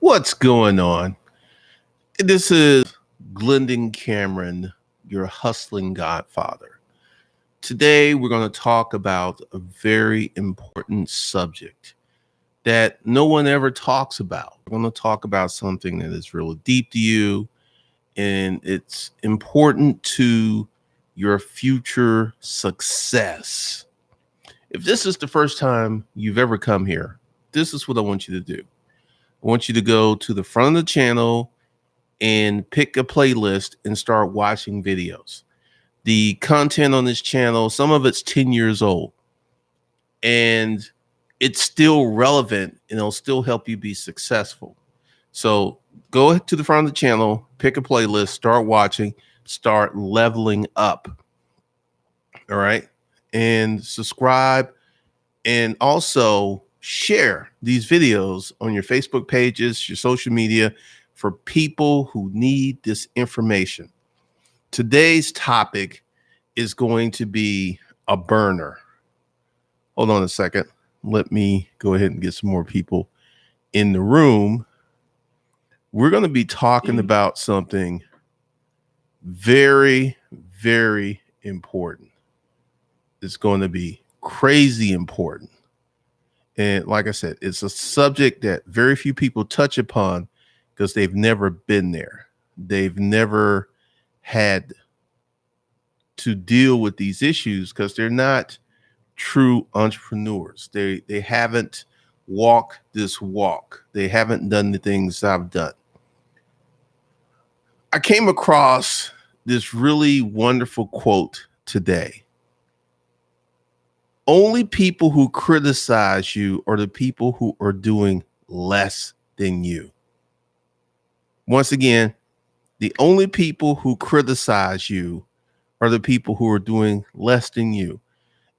What's going on? This is Glendon Cameron, your hustling godfather. Today, we're going to talk about a very important subject that no one ever talks about. We're going to talk about something that is really deep to you and it's important to your future success. If this is the first time you've ever come here, this is what I want you to do. I want you to go to the front of the channel and pick a playlist and start watching videos. The content on this channel, some of it's 10 years old and it's still relevant and it'll still help you be successful. So go to the front of the channel, pick a playlist, start watching, start leveling up. All right. And subscribe and also share these videos on your Facebook pages, your social media for people who need this information. Today's topic is going to be a burner. Hold on a second. Let me go ahead and get some more people in the room. We're going to be talking about something very, very important. It's going to be crazy important. And like I said, it's a subject that very few people touch upon because they've never been there. They've never had to deal with these issues because they're not true entrepreneurs. They haven't walked this walk. They haven't done the things I've done. I came across this really wonderful quote today. Only people who criticize you are the people who are doing less than you. Once again, the only people who criticize you are the people who are doing less than you.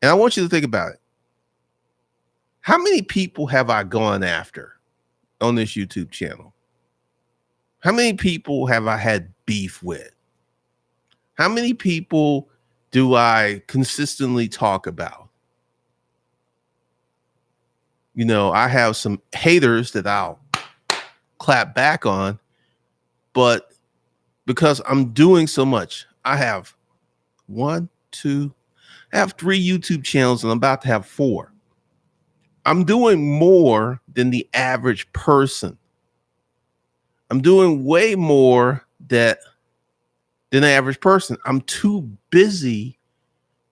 And I want you to think about it. How many people have I gone after on this YouTube channel? How many people have I had beef with? How many people do I consistently talk about? You know, I have some haters that I'll clap back on, but because I'm doing so much, I have I have 3 YouTube channels and I'm about to have 4. I'm doing more than the average person. I'm doing way more than the average person. I'm too busy,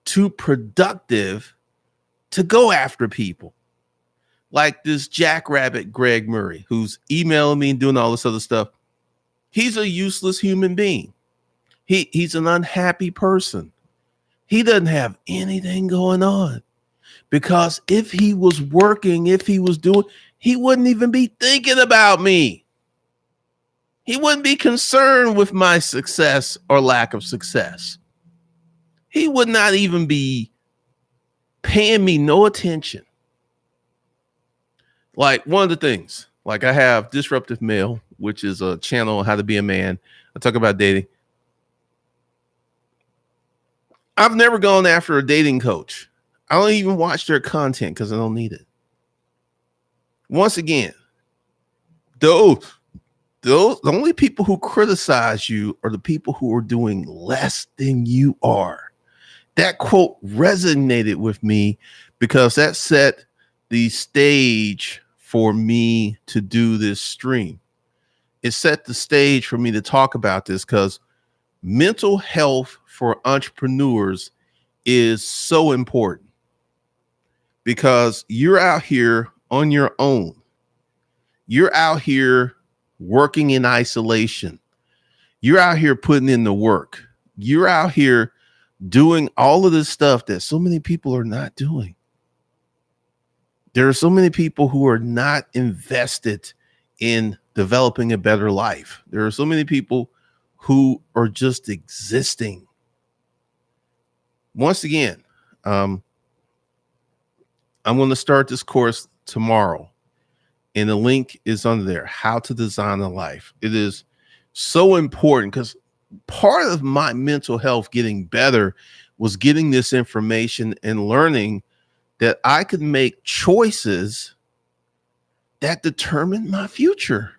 too productive to go after people. Like this jackrabbit Greg Murray, who's emailing me and doing all this other stuff. He's a useless human being. He's an unhappy person. He doesn't have anything going on because if he was working, if he was doing, he wouldn't even be thinking about me. He wouldn't be concerned with my success or lack of success. He would not even be paying me no attention. Like one of the things, like I have Disruptive Male, which is a channel on how to be a man. I talk about dating. I've never gone after a dating coach. I don't even watch their content because I don't need it. Once again, the only people who criticize you are the people who are doing less than you are. That quote resonated with me because that set the stage for me to do this stream. It set the stage for me to talk about this because mental health for entrepreneurs is so important because you're out here on your own. You're out here working in isolation. You're out here putting in the work. You're out here doing all of this stuff that so many people are not doing. There are so many people who are not invested in developing a better life. There are so many people who are just existing. Once again, I'm going to start this course tomorrow, and the link is under there, How to Design a Life. It is so important because part of my mental health getting better was getting this information and learning that I could make choices that determine my future.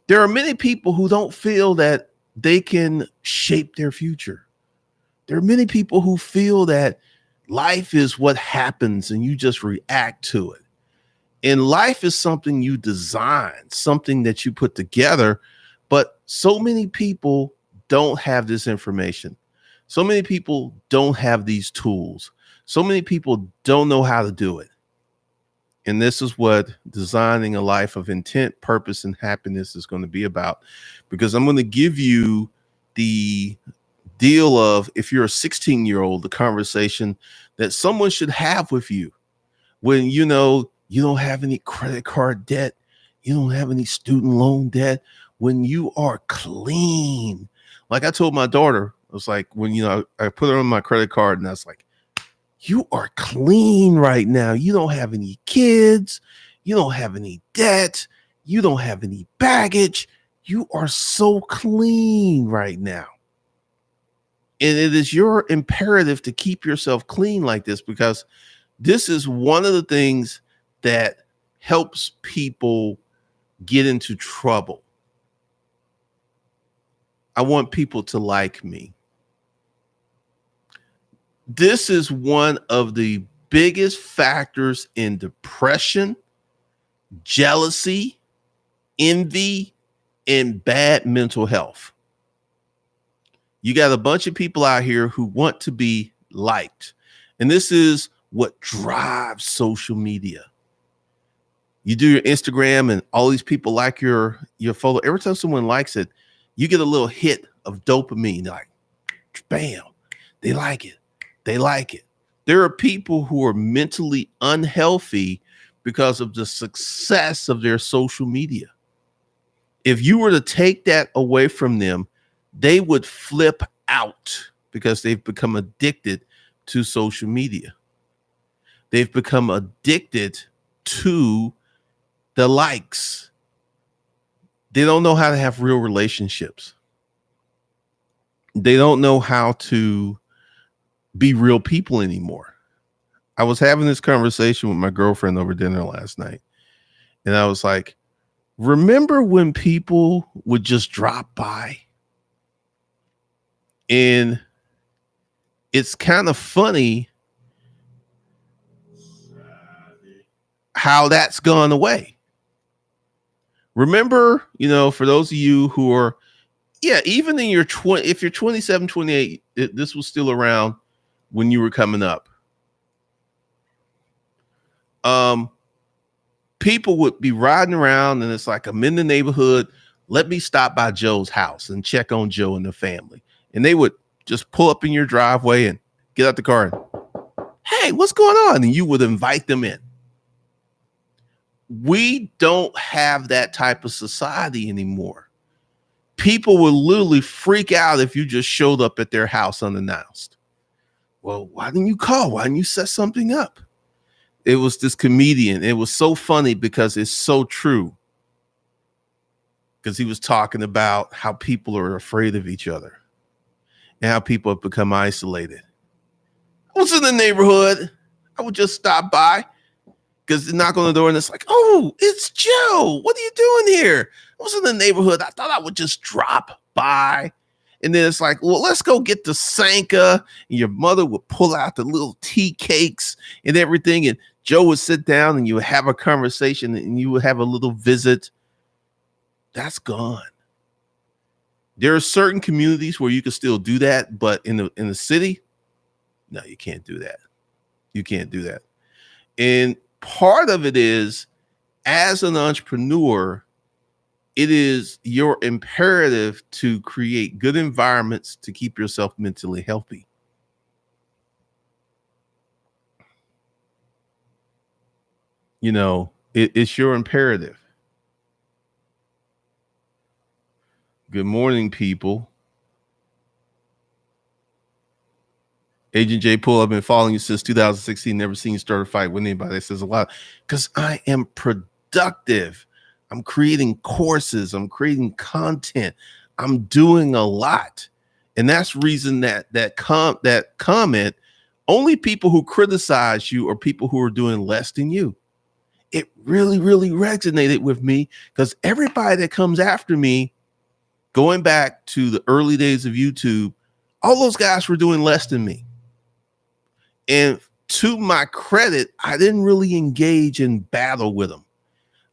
There are many people who don't feel that they can shape their future. There are many people who feel that life is what happens and you just react to it. And life is something you design, something that you put together. But so many people don't have this information. So many people don't have these tools. So many people don't know how to do it. And this is what designing a life of intent, purpose, and happiness is going to be about. Because I'm going to give you the deal of, if you're a 16-year-old, the conversation that someone should have with you when you know you don't have any credit card debt, you don't have any student loan debt, when you are clean. Like I told my daughter, I was like, when I put her on my credit card, and I was like, you are clean right now. You don't have any kids. You don't have any debt. You don't have any baggage. You are so clean right now. And it is your imperative to keep yourself clean like this, because this is one of the things that helps people get into trouble. I want people to like me. This is one of the biggest factors in depression, jealousy, envy, and bad mental health. You got a bunch of people out here who want to be liked. And this is what drives social media. You do your Instagram and all these people like your photo. Every time someone likes it, you get a little hit of dopamine. Like, bam, they like it. They like it. There are people who are mentally unhealthy because of the success of their social media. If you were to take that away from them, they would flip out because they've become addicted to social media. They've become addicted to the likes. They don't know how to have real relationships. They don't know how to be real people anymore. I was having this conversation with my girlfriend over dinner last night, and I was like, remember when people would just drop by? And it's kind of funny how that's gone away. Remember, for those of you who are, even in your 20, if you're 27, 28, this was still around when you were coming up. People would be riding around and it's like, I'm in the neighborhood. Let me stop by Joe's house and check on Joe and the family. And they would just pull up in your driveway and get out the car and, hey, what's going on? And you would invite them in. We don't have that type of society anymore. People will literally freak out if you just showed up at their house unannounced. Well, why didn't you call? Why didn't you set something up? It was this comedian. It was so funny because it's so true. Because he was talking about how people are afraid of each other and how people have become isolated. I was in the neighborhood. I would just stop by because they knock on the door and it's like, oh, it's Joe. What are you doing here? I was in the neighborhood. I thought I would just drop by. And then it's like, well, let's go get the Sanka. And your mother would pull out the little tea cakes and everything. And Joe would sit down and you would have a conversation and you would have a little visit. That's gone. There are certain communities where you can still do that, but in the city, no, you can't do that. You can't do that. And part of it is, as an entrepreneur, it is your imperative to create good environments to keep yourself mentally healthy. It's your imperative. Good morning, people. Agent J Poole, I've been following you since 2016. Never seen you start a fight with anybody. That says a lot because I am productive. I'm creating courses. I'm creating content. I'm doing a lot. And that's reason that comment, only people who criticize you are people who are doing less than you. it really, really resonated with me because everybody that comes after me, going back to the early days of YouTube, all those guys were doing less than me. And to my credit, I didn't really engage in battle with them.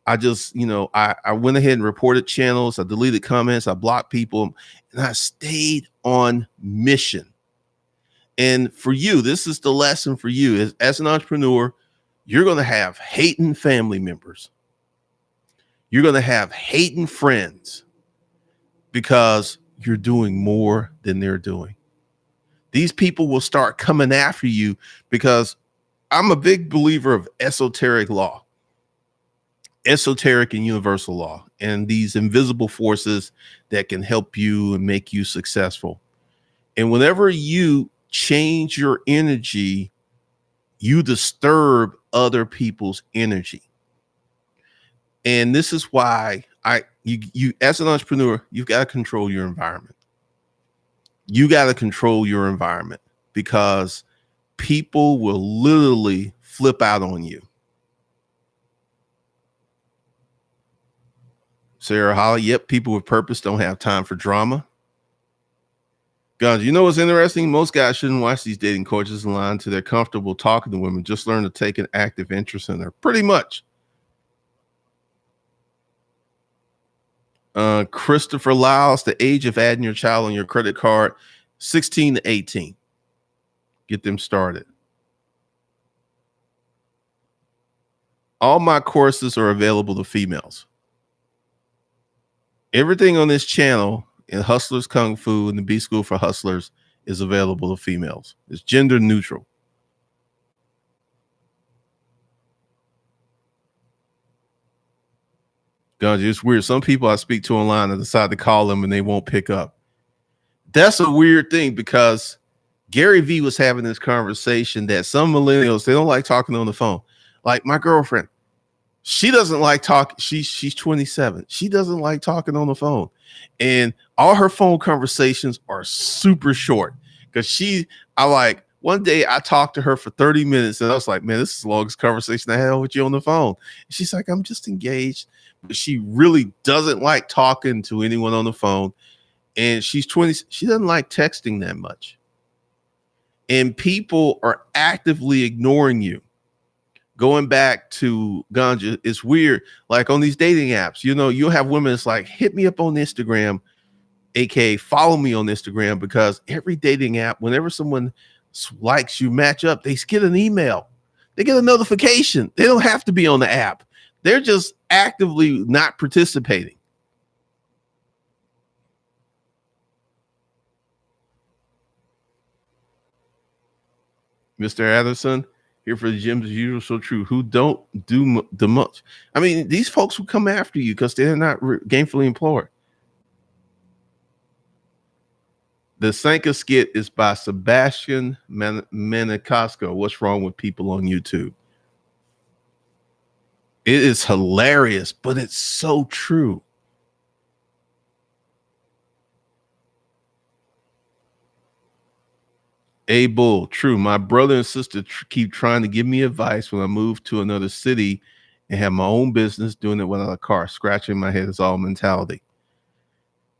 I just, I went ahead and reported channels. I deleted comments. I blocked people, and I stayed on mission. And for you, this is the lesson for you as an entrepreneur. You're going to have hating family members. You're going to have hating friends because you're doing more than they're doing. These people will start coming after you because I'm a big believer of esoteric law, esoteric and universal law, and these invisible forces that can help you and make you successful. And whenever you change your energy, you disturb other people's energy. And this is why you as an entrepreneur, you've got to control your environment. You got to control your environment because people will literally flip out on you. Sarah Holly, yep, people with purpose don't have time for drama. Guys, you know what's interesting? Most guys shouldn't watch these dating coaches online until they're comfortable talking to women. Just learn to take an active interest in her. Pretty much. Christopher Lyles, the age of adding your child on your credit card, 16 to 18. Get them started. All my courses are available to females. Everything on this channel in Hustlers Kung Fu and the B School for Hustlers is available to females. It's gender neutral. God, it's weird. Some people I speak to online, I decide to call them and they won't pick up. That's a weird thing because Gary Vee was having this conversation that some millennials, they don't like talking on the phone. Like my girlfriend, she doesn't like talk. She's 27. She doesn't like talking on the phone. And all her phone conversations are super short because one day I talked to her for 30 minutes and I was like, man, this is the longest conversation I had with you on the phone. And she's like, I'm just engaged. But she really doesn't like talking to anyone on the phone. And she's 20. She doesn't like texting that much. And people are actively ignoring you. Going back to ganja, it's weird. Like on these dating apps, you'll have women that's like, hit me up on Instagram, aka follow me on Instagram, because every dating app, whenever someone likes you, match up, they get an email. They get a notification. They don't have to be on the app. They're just actively not participating. Mr. Anderson, here for the gyms as usual, so true. Who don't do the much? I mean, these folks will come after you because they're not gainfully employed. The Sanka skit is by Sebastian Maniscalco. What's wrong with people on YouTube? It is hilarious, but it's so true. A Bull, true. My brother and sister keep trying to give me advice when I move to another city and have my own business, doing it without a car. Scratching my head is all mentality.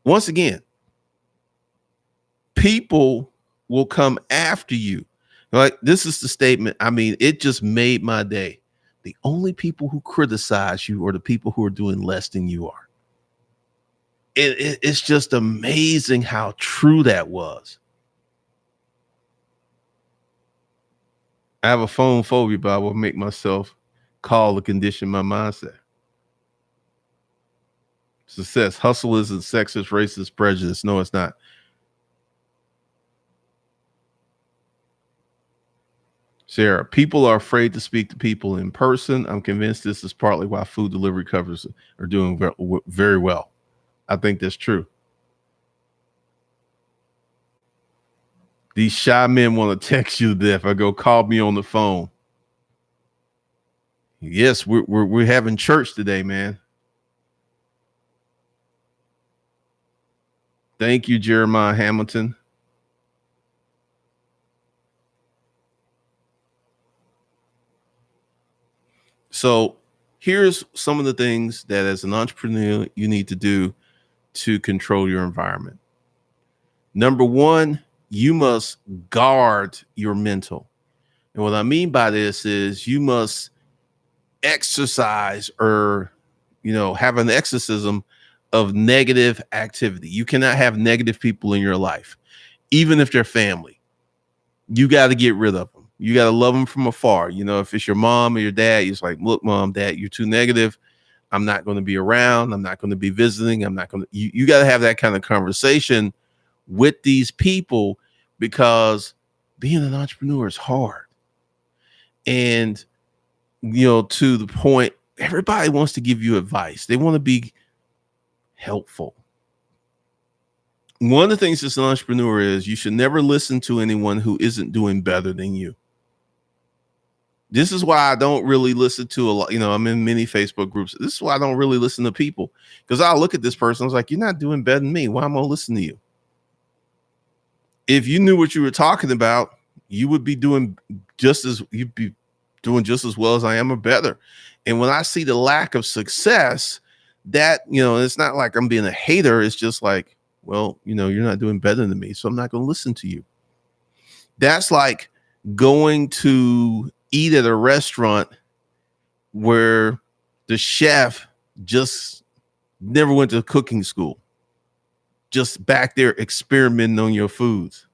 Once again, people will come after you. Like, this is the statement. I mean, it just made my day. The only people who criticize you are the people who are doing less than you are. It's just amazing how true that was. I have a phone phobia, but I will make myself call to condition my mindset. Success. Hustle isn't sexist, racist, prejudice. No, it's not. Sarah, people are afraid to speak to people in person. I'm convinced this is partly why food delivery companies are doing very well. I think that's true. These shy men want to text you to death. I go, call me on the phone. Yes, we're having church today, man. Thank you, Jeremiah Hamilton. So Here's some of the things that as an entrepreneur you need to do to control your environment. Number one, you must guard your mental. And what I mean by this is you must exercise or, have an exorcism of negative activity. You cannot have negative people in your life, even if they're family. You got to get rid of them. You got to love them from afar. If it's your mom or your dad, you're just like, look, mom, dad, you're too negative. I'm not going to be around. I'm not going to be visiting. I'm not going to, you got to have that kind of conversation with these people, because being an entrepreneur is hard. And, to the point, everybody wants to give you advice. They want to be helpful. One of the things as an entrepreneur is you should never listen to anyone who isn't doing better than you. This is why I don't really listen to a lot. I'm in many Facebook groups. This is why I don't really listen to people, because I'll look at this person. I was like, you're not doing better than me. Why am I going to listen to you? If you knew what you were talking about, you would be doing just as well as I am, or better. And when I see the lack of success, that, it's not like I'm being a hater. It's just like, well, you're not doing better than me, so I'm not going to listen to you. That's like going to eat at a restaurant where the chef just never went to cooking school, just back there experimenting on your foods.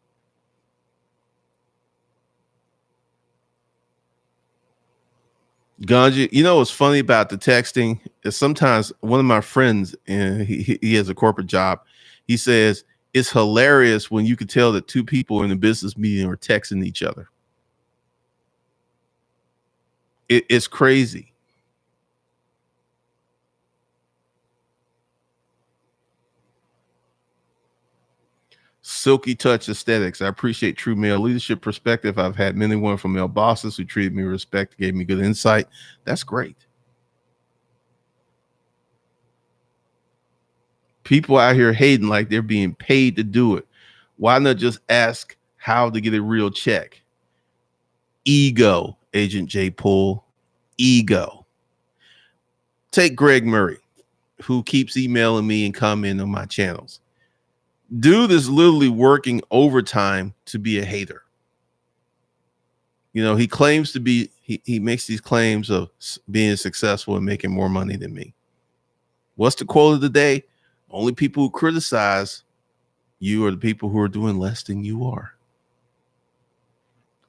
Ganja, what's funny about the texting is sometimes one of my friends, and he has a corporate job, he says it's hilarious when you could tell that two people in a business meeting are texting each other. It's crazy. Silky touch aesthetics. I appreciate true male leadership perspective. I've had many one from male bosses who treated me with respect, gave me good insight. That's great. People out here hating like they're being paid to do it. Why not just ask how to get a real check? Ego, Agent J. Poole. Ego. Take Greg Murray, who keeps emailing me and commenting on my channels. Dude is literally working overtime to be a hater. He claims to be, he makes these claims of being successful and making more money than me. What's the quote of the day? Only people who criticize you are the people who are doing less than you are.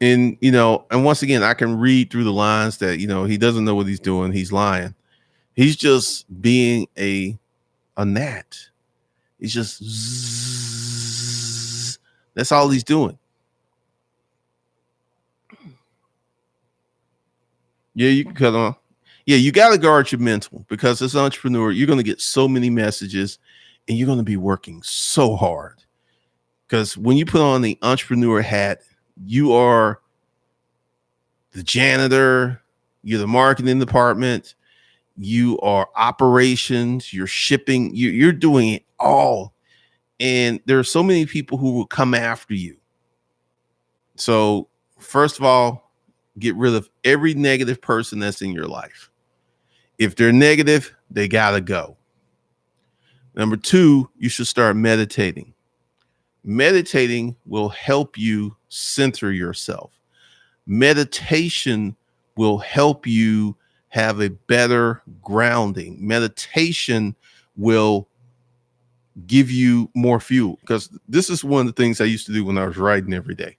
And, and once again, I can read through the lines that, he doesn't know what he's doing. He's lying. He's just being a gnat. He's just, zzz. That's all he's doing. Yeah, you can cut on. Yeah, you got to guard your mental, because as an entrepreneur, you're going to get so many messages and you're going to be working so hard. Because when you put on the entrepreneur hat, you are the janitor, you're the marketing department, you are operations, you're shipping, you're doing it all. And there are so many people who will come after you. So first of all, get rid of every negative person that's in your life. If they're negative, they got to go. Number two, you should start meditating. Meditating will help you center yourself. Meditation will help you have a better grounding. Meditation will give you more fuel, because this is one of the things I used to do when I was writing every day.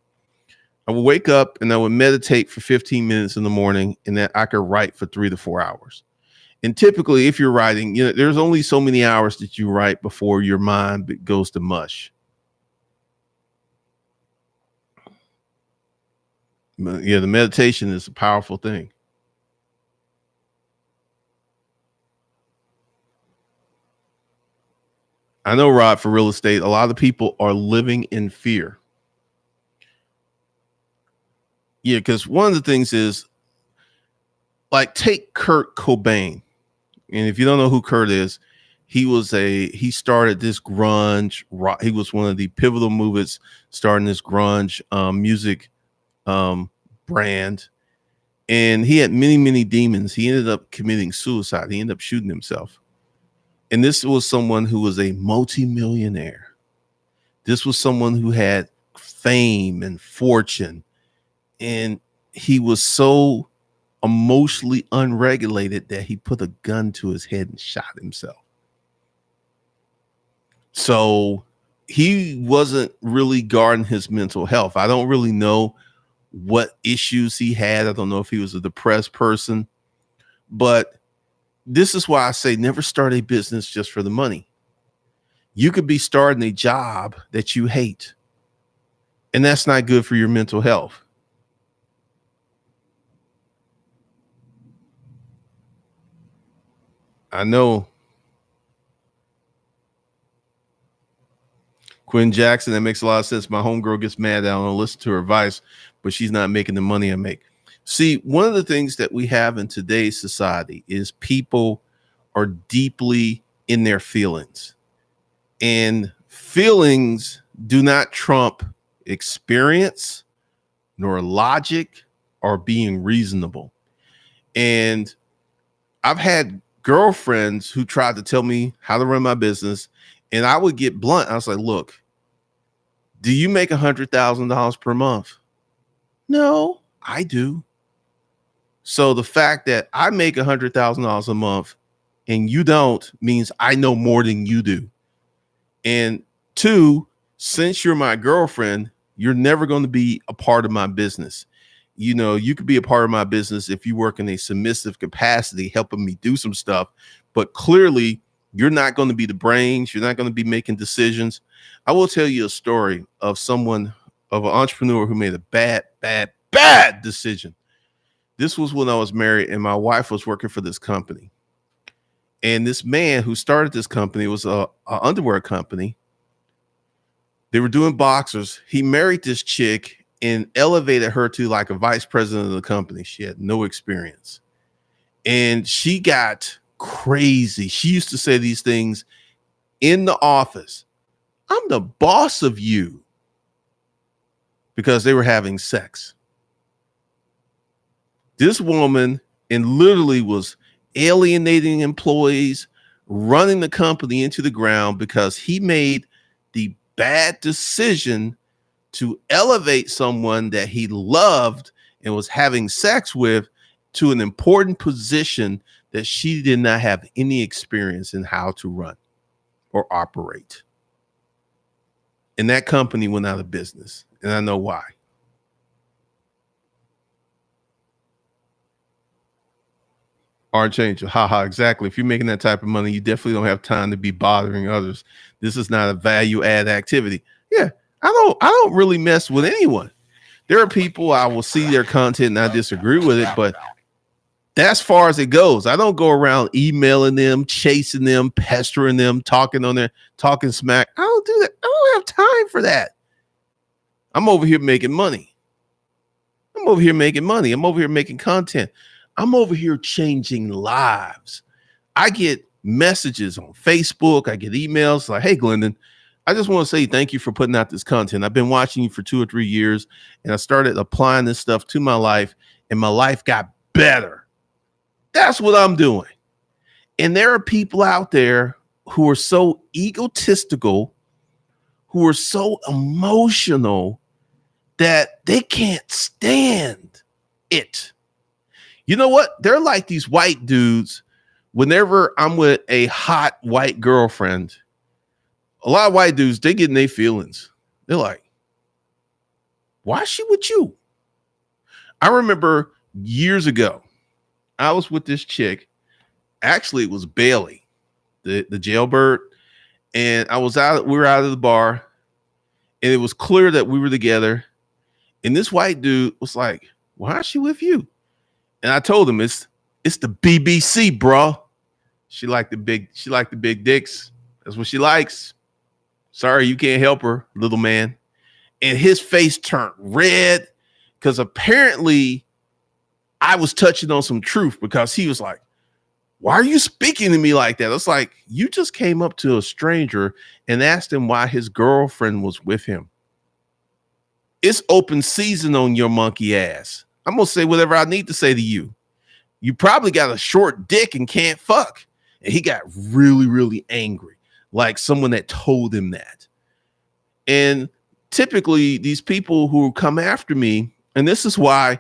I would wake up and I would meditate for 15 minutes in the morning, and then I could write for 3 to 4 hours. And typically, if you're writing, there's only so many hours that you write before your mind goes to mush. But yeah, the meditation is a powerful thing. I know, Rod, for real estate, a lot of people are living in fear. Yeah, because one of the things is, like, take Kurt Cobain. And if you don't know who Kurt is, he started this grunge rock. He was one of the pivotal movers starting this grunge music brand. And he had many, many demons. He ended up committing suicide. He ended up shooting himself. And this was someone who was a multimillionaire. This was someone who had fame and fortune. And he was so emotionally unregulated that he put a gun to his head and shot himself. So he wasn't really guarding his mental health. I don't really know what issues he had. I don't know if he was a depressed person, but this is why I say never start a business just for the money. You could be starting a job that you hate, and that's not good for your mental health. I know Quinn Jackson, that makes a lot of sense. My homegirl gets mad that I don't listen to her advice, but she's not making the money I make. See, one of the things that we have in today's society is people are deeply in their feelings, and feelings do not trump experience nor logic or being reasonable. And I've had girlfriends who tried to tell me how to run my business, and I would get blunt. I was like, look, do you make $100,000 per month? No, I do. So the fact that I make $100,000 a month and you don't means I know more than you do. And two, since you're my girlfriend, you're never going to be a part of my business. You know, you could be a part of my business if you work in a submissive capacity, helping me do some stuff. But clearly, you're not going to be the brains. You're not going to be making decisions. I will tell you a story of an entrepreneur who made a bad decision. This was when I was married and my wife was working for this company. And this man who started this company was a underwear company. They were doing boxers. He married this chick and elevated her to like a vice president of the company. She had no experience. And she got crazy. She used to say these things in the office. I'm the boss of you, because they were having sex. This woman and literally was alienating employees, running the company into the ground because he made the bad decision to elevate someone that he loved and was having sex with to an important position that she did not have any experience in how to run or operate. And that company went out of business. And I know why. Art changer. Haha, exactly. If you're making that type of money, you definitely don't have time to be bothering others. This is not a value add activity. Yeah, I don't really mess with anyone. There are people I will see their content and I disagree with it, but that's far as it goes. I don't go around emailing them, chasing them, pestering them, talking smack. I don't do that. I don't have time for that. I'm over here making money. I'm over here making content. I'm over here changing lives. I get messages on Facebook. I get emails like, hey, Glendon, I just want to say thank you for putting out this content. I've been watching you for 2 or 3 years, and I started applying this stuff to my life, and my life got better. That's what I'm doing. And there are people out there who are so egotistical, who are so emotional that they can't stand it. You know what? They're like these white dudes. Whenever I'm with a hot white girlfriend, a lot of white dudes, they get in their feelings. They're like, why is she with you? I remember years ago, I was with this chick. Actually, it was Bailey, the jailbird. And we were out of the bar, and it was clear that we were together. And this white dude was like, why is she with you? And I told him it's the BBC, bro. She liked the big dicks. That's what she likes. Sorry, you can't help her, little man. And his face turned red because apparently I was touching on some truth, because he was like, why are you speaking to me like that? It's like, you just came up to a stranger and asked him why his girlfriend was with him. It's open season on your monkey ass. I'm going to say whatever I need to say to you. You probably got a short dick and can't fuck. And he got really, really angry, like someone that told him that. And typically these people who come after me, and this is why,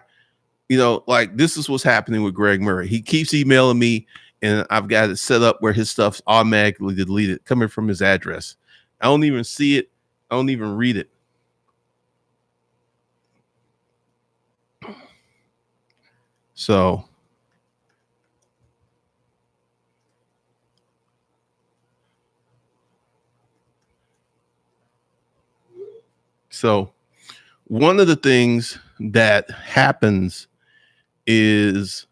like this is what's happening with Greg Murray. He keeps emailing me and I've got it set up where his stuff's automatically deleted coming from his address. I don't even see it. I don't even read it. So one of the things that happens is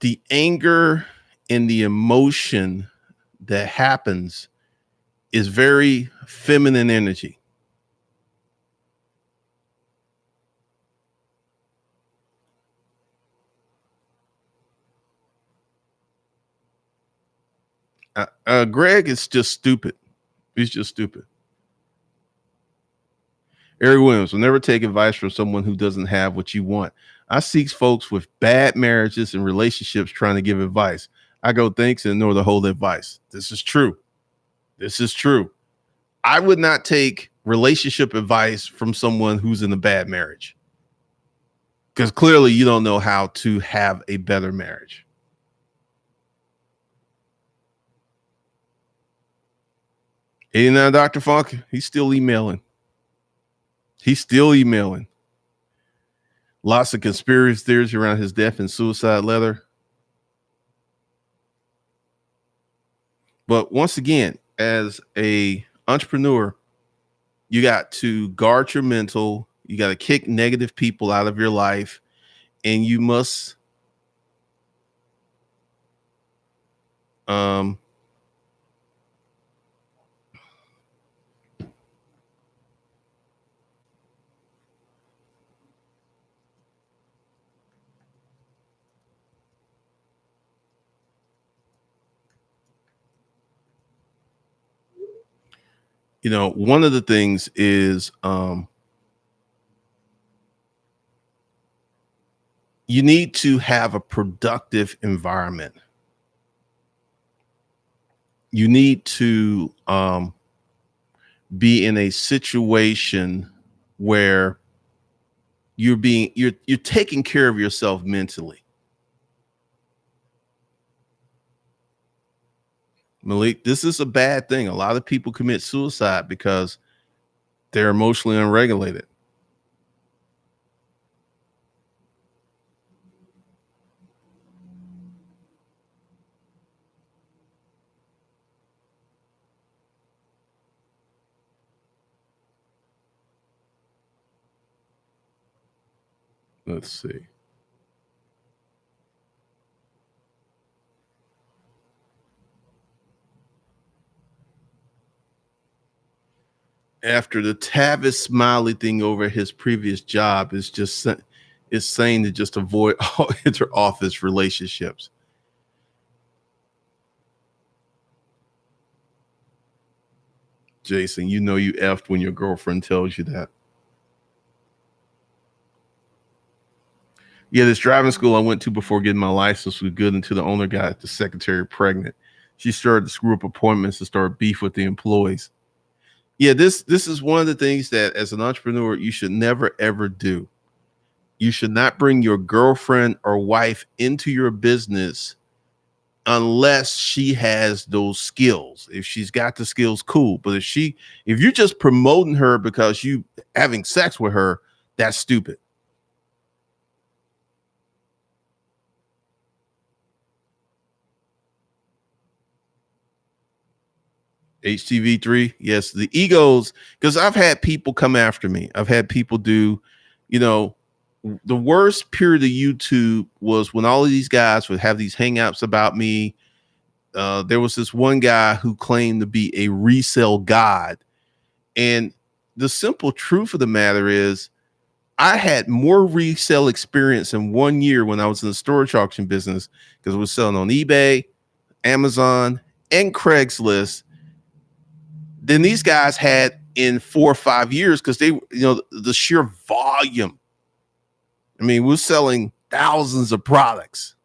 the anger and the emotion that happens is very feminine energy. Greg is just stupid. He's just stupid. Eric Williams will never take advice from someone who doesn't have what you want. I seek folks with bad marriages and relationships trying to give advice. I go, thanks, and ignore the whole advice. This is true. This is true. I would not take relationship advice from someone who's in a bad marriage, because clearly you don't know how to have a better marriage. And Dr. Funk, he's still emailing. Lots of conspiracy theories around his death and suicide letter. But once again, as a entrepreneur, you got to guard your mental. You got to kick negative people out of your life, and you must one of the things is you need to have a productive environment. You need to be in a situation where you're taking care of yourself mentally. Malik, this is a bad thing. A lot of people commit suicide because they're emotionally unregulated. Let's see. After the Tavis Smiley thing over his previous job is saying to just avoid all inter-office relationships. Jason, you know you effed when your girlfriend tells you that. Yeah, this driving school I went to before getting my license was good until the owner got the secretary pregnant. She started to screw up appointments and start beef with the employees. Yeah, this is one of the things that as an entrepreneur you should never ever do. You should not bring your girlfriend or wife into your business unless she has those skills. If she's got the skills, cool. But if you're just promoting her because you having sex with her, that's stupid. HTV3, yes, the egos, because I've had people come after me. I've had people do, the worst period of YouTube was when all of these guys would have these hangouts about me. There was this one guy who claimed to be a resale god. And the simple truth of the matter is I had more resale experience in 1 year when I was in the storage auction business, because I was selling on eBay, Amazon, and Craigslist, than these guys had in 4 or 5 years because the sheer volume. I mean, we're selling thousands of products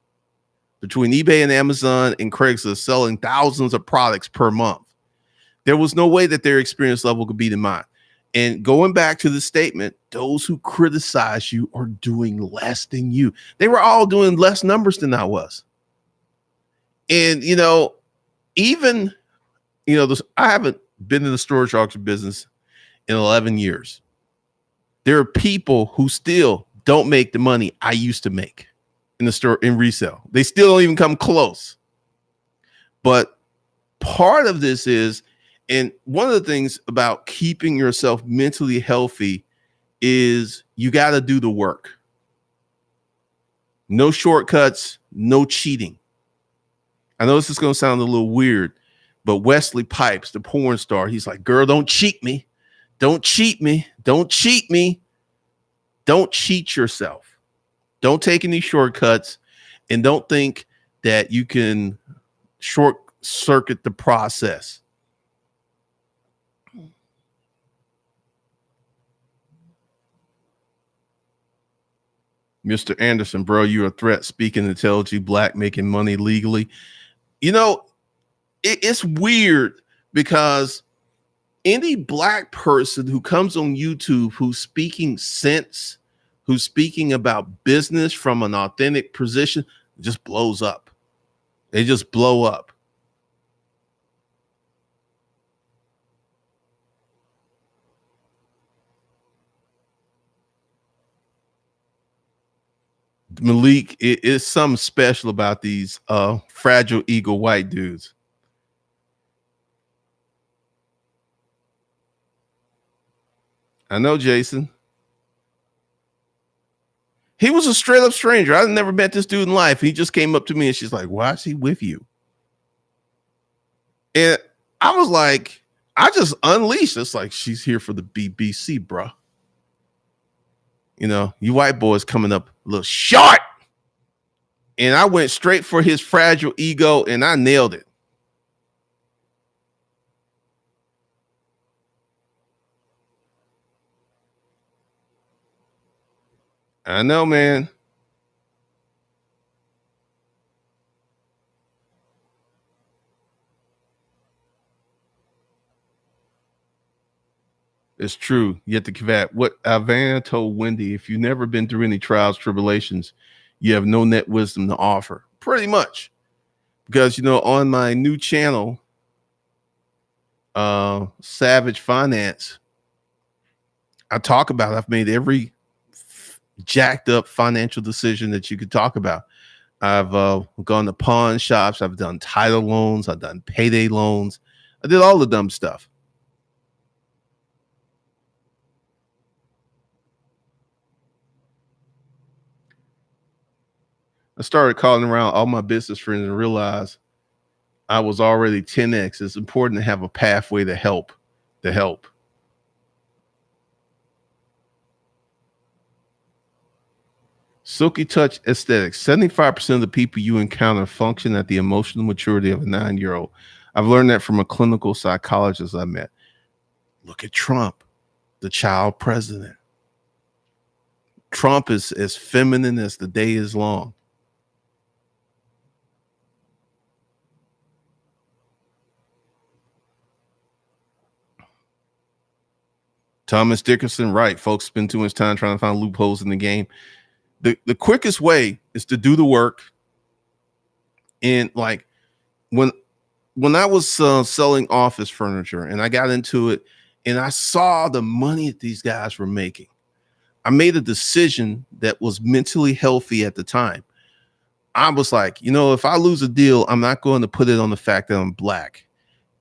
between eBay and Amazon and Craigslist, selling thousands of products per month. There was no way that their experience level could beat mine. And going back to the statement, those who criticize you are doing less than you. They were all doing less numbers than I was. And, even, I haven't been in the storage auction business in 11 years. There are people who still don't make the money I used to make in the store in resale. They still don't even come close. But part of this is, and one of the things about keeping yourself mentally healthy is you got to do the work. No shortcuts, no cheating. I know this is going to sound a little weird, but Wesley Pipes, the porn star, he's like, girl, don't cheat me. Don't cheat me. Don't cheat me. Don't cheat yourself. Don't take any shortcuts, and don't think that you can short circuit the process. Mr. Anderson, bro, you're a threat. Speaking to LG Black, making money legally. It's weird because any Black person who comes on YouTube who's speaking sense, who's speaking about business from an authentic position, just blows up. They just blow up. Malik, it is something special about these fragile ego white dudes. I know, Jason. He was a straight up stranger. I've never met this dude in life. He just came up to me and she's like, why is he with you? And I was like, I just unleashed. It's like, she's here for the BBC, bro. You white boys coming up a little short. And I went straight for his fragile ego and I nailed it. I know, man. It's true. Yet the cavat. What Alvana told Wendy, if you've never been through any trials, tribulations, you have no net wisdom to offer. Pretty much. Because, on my new channel, Savage Finance, I talk about, I've made every jacked up financial decision that you could talk about. I've gone to pawn shops. I've done title loans. I've done payday loans. I did all the dumb stuff. I started calling around all my business friends and realized I was already 10x. It's important to have a pathway to help. Silky Touch Aesthetics. 75% of the people you encounter function at the emotional maturity of a 9-year-old. I've learned that from a clinical psychologist I met. Look at Trump, the child president. Trump is as feminine as the day is long. Thomas Dickerson, right. Folks spend too much time trying to find loopholes in the game. The quickest way is to do the work. And like when I was selling office furniture and I got into it and I saw the money that these guys were making, I made a decision that was mentally healthy at the time. I was like, if I lose a deal, I'm not going to put it on the fact that I'm Black.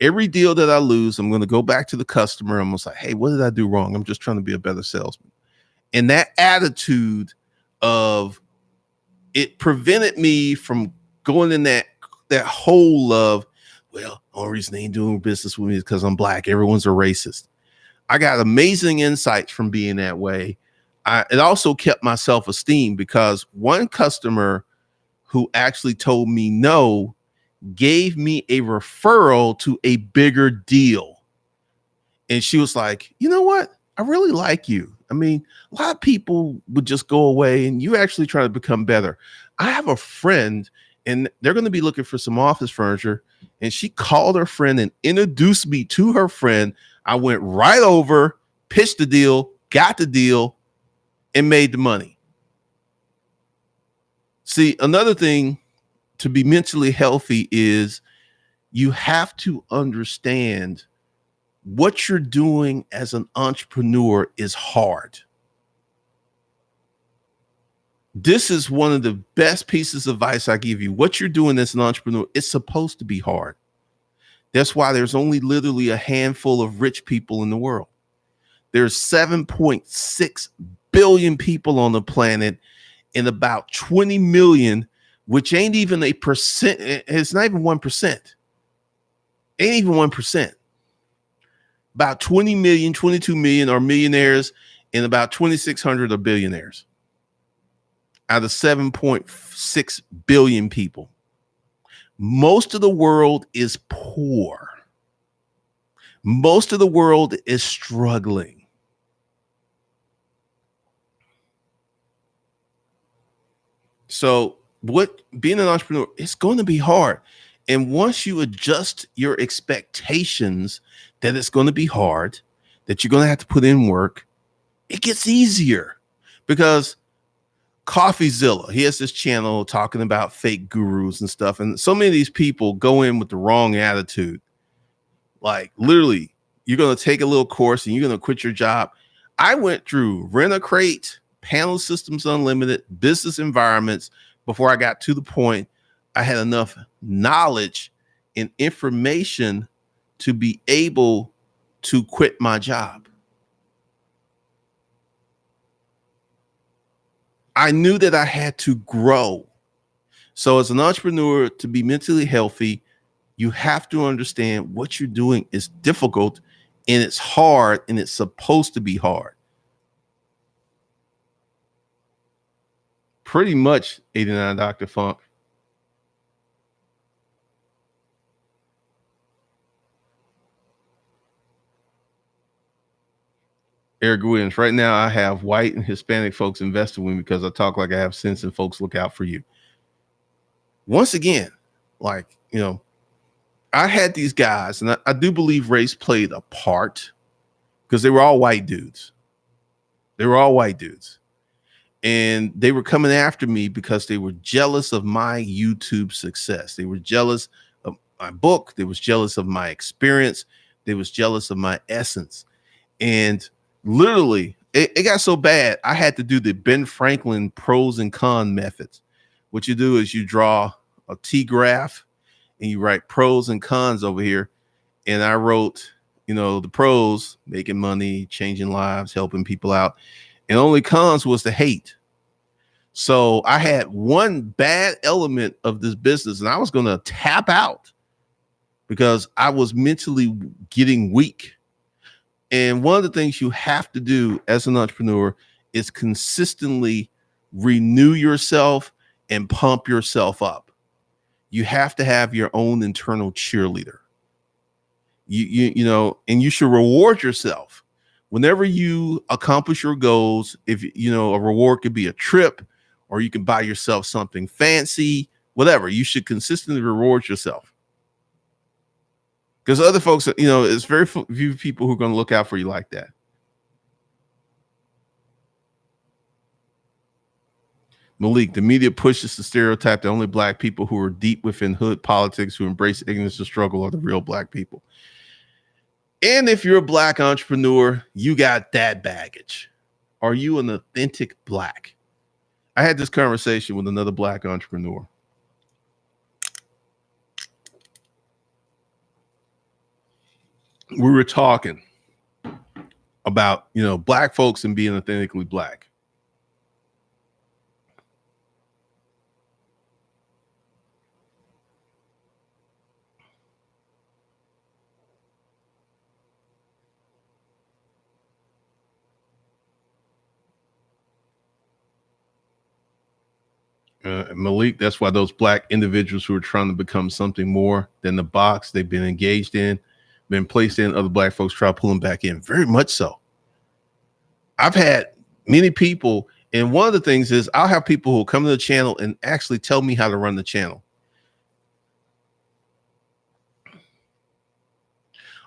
Every deal that I lose, I'm going to go back to the customer. I'm going to say, hey, what did I do wrong? I'm just trying to be a better salesman. And that attitude of it prevented me from going in that hole of, well, the only reason they ain't doing business with me is because I'm Black. Everyone's a racist. I got amazing insights from being that way. It also kept my self-esteem because one customer who actually told me no gave me a referral to a bigger deal. And she was like, you know what? I really like you. I mean, a lot of people would just go away and you actually try to become better. I have a friend and they're going to be looking for some office furniture. And she called her friend and introduced me to her friend. I went right over, pitched the deal, got the deal, and made the money. See, another thing to be mentally healthy is you have to understand what you're doing as an entrepreneur is hard. This is one of the best pieces of advice I give you. What you're doing as an entrepreneur is supposed to be hard. That's why there's only literally a handful of rich people in the world. There's 7.6 billion people on the planet and about 20 million, which ain't even a percent. It's not even 1%. Ain't even 1%. About 20 million, 22 million are millionaires, and about 2,600 are billionaires out of 7.6 billion people. Most of the world is poor. Most of the world is struggling. So being an entrepreneur, it's going to be hard. And once you adjust your expectations that it's going to be hard, that you're going to have to put in work, it gets easier. Because CoffeeZilla, he has this channel talking about fake gurus and stuff. And so many of these people go in with the wrong attitude. Like literally, you're going to take a little course and you're going to quit your job. I went through Rent-A-Crate, Panel Systems Unlimited, business environments before I got to the point I had enough knowledge and information to be able to quit my job. I knew that I had to grow. So as an entrepreneur, to be mentally healthy, you have to understand what you're doing is difficult and it's hard and it's supposed to be hard. Pretty much 89 Dr. Funk. Eric Williams, right now I have white and Hispanic folks investing with me because I talk like I have sense and folks look out for you. Once again, like, I had these guys, and I do believe race played a part because they were all white dudes. And they were coming after me because they were jealous of my YouTube success. They were jealous of my book. They was jealous of my experience. They was jealous of my essence. And literally, it got so bad, I had to do the Ben Franklin pros and cons methods. What you do is you draw a T graph and you write pros and cons over here. And I wrote, the pros, making money, changing lives, helping people out. And only cons was the hate. So I had one bad element of this business and I was going to tap out because I was mentally getting weak. And one of the things you have to do as an entrepreneur is consistently renew yourself and pump yourself up. You have to have your own internal cheerleader. And you should reward yourself whenever you accomplish your goals. If a reward could be a trip, or you can buy yourself something fancy, whatever. You should consistently reward yourself. Because other folks, it's very few people who are going to look out for you like that. Malik, the media pushes the stereotype that only black people who are deep within hood politics, who embrace ignorance and struggle, are the real black people. And if you're a black entrepreneur, you got that baggage. Are you an authentic black? I had this conversation with another black entrepreneur. We were talking about, black folks and being authentically black. Malik, that's why those black individuals who are trying to become something more than the box they've been engaged in been placed in, other black folks try to pull them back in. Very much so. I've had many people, and one of the things is I'll have people who come to the channel and actually tell me how to run the channel.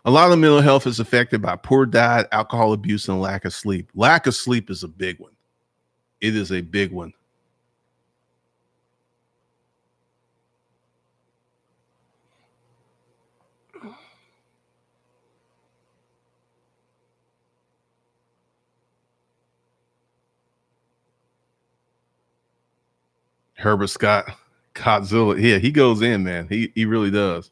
A lot of mental health is affected by poor diet, alcohol abuse, and lack of sleep. Lack of sleep is a big one. It is a big one. Herbert Scott, Godzilla. Yeah, he goes in, man. He really does.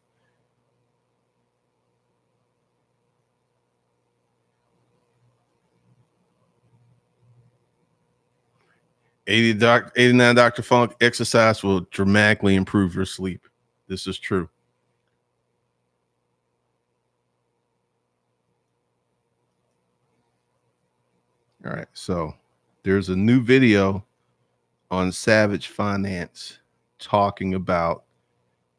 Doc, 89 Dr. Funk, exercise will dramatically improve your sleep. This is true. All right. So there's a new video on Savage Finance talking about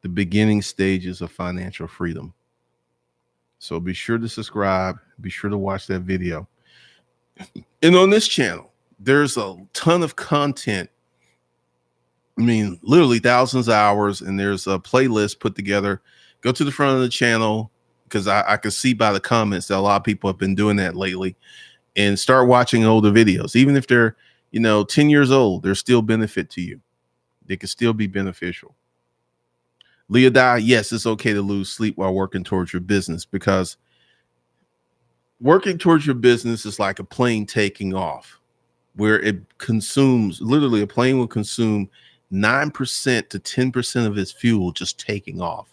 the beginning stages of financial freedom. So be sure to subscribe. Be sure to watch that video. And on this channel, there's a ton of content. I mean, literally thousands of hours, and there's a playlist put together. Go to the front of the channel because I can see by the comments that a lot of people have been doing that lately, and start watching older videos. Even if they're, 10 years old, they're still benefit to you. They can still be beneficial. Leah Dye, yes, it's okay to lose sleep while working towards your business, because working towards your business is like a plane taking off, where it consumes, literally a plane will consume 9% to 10% of its fuel just taking off.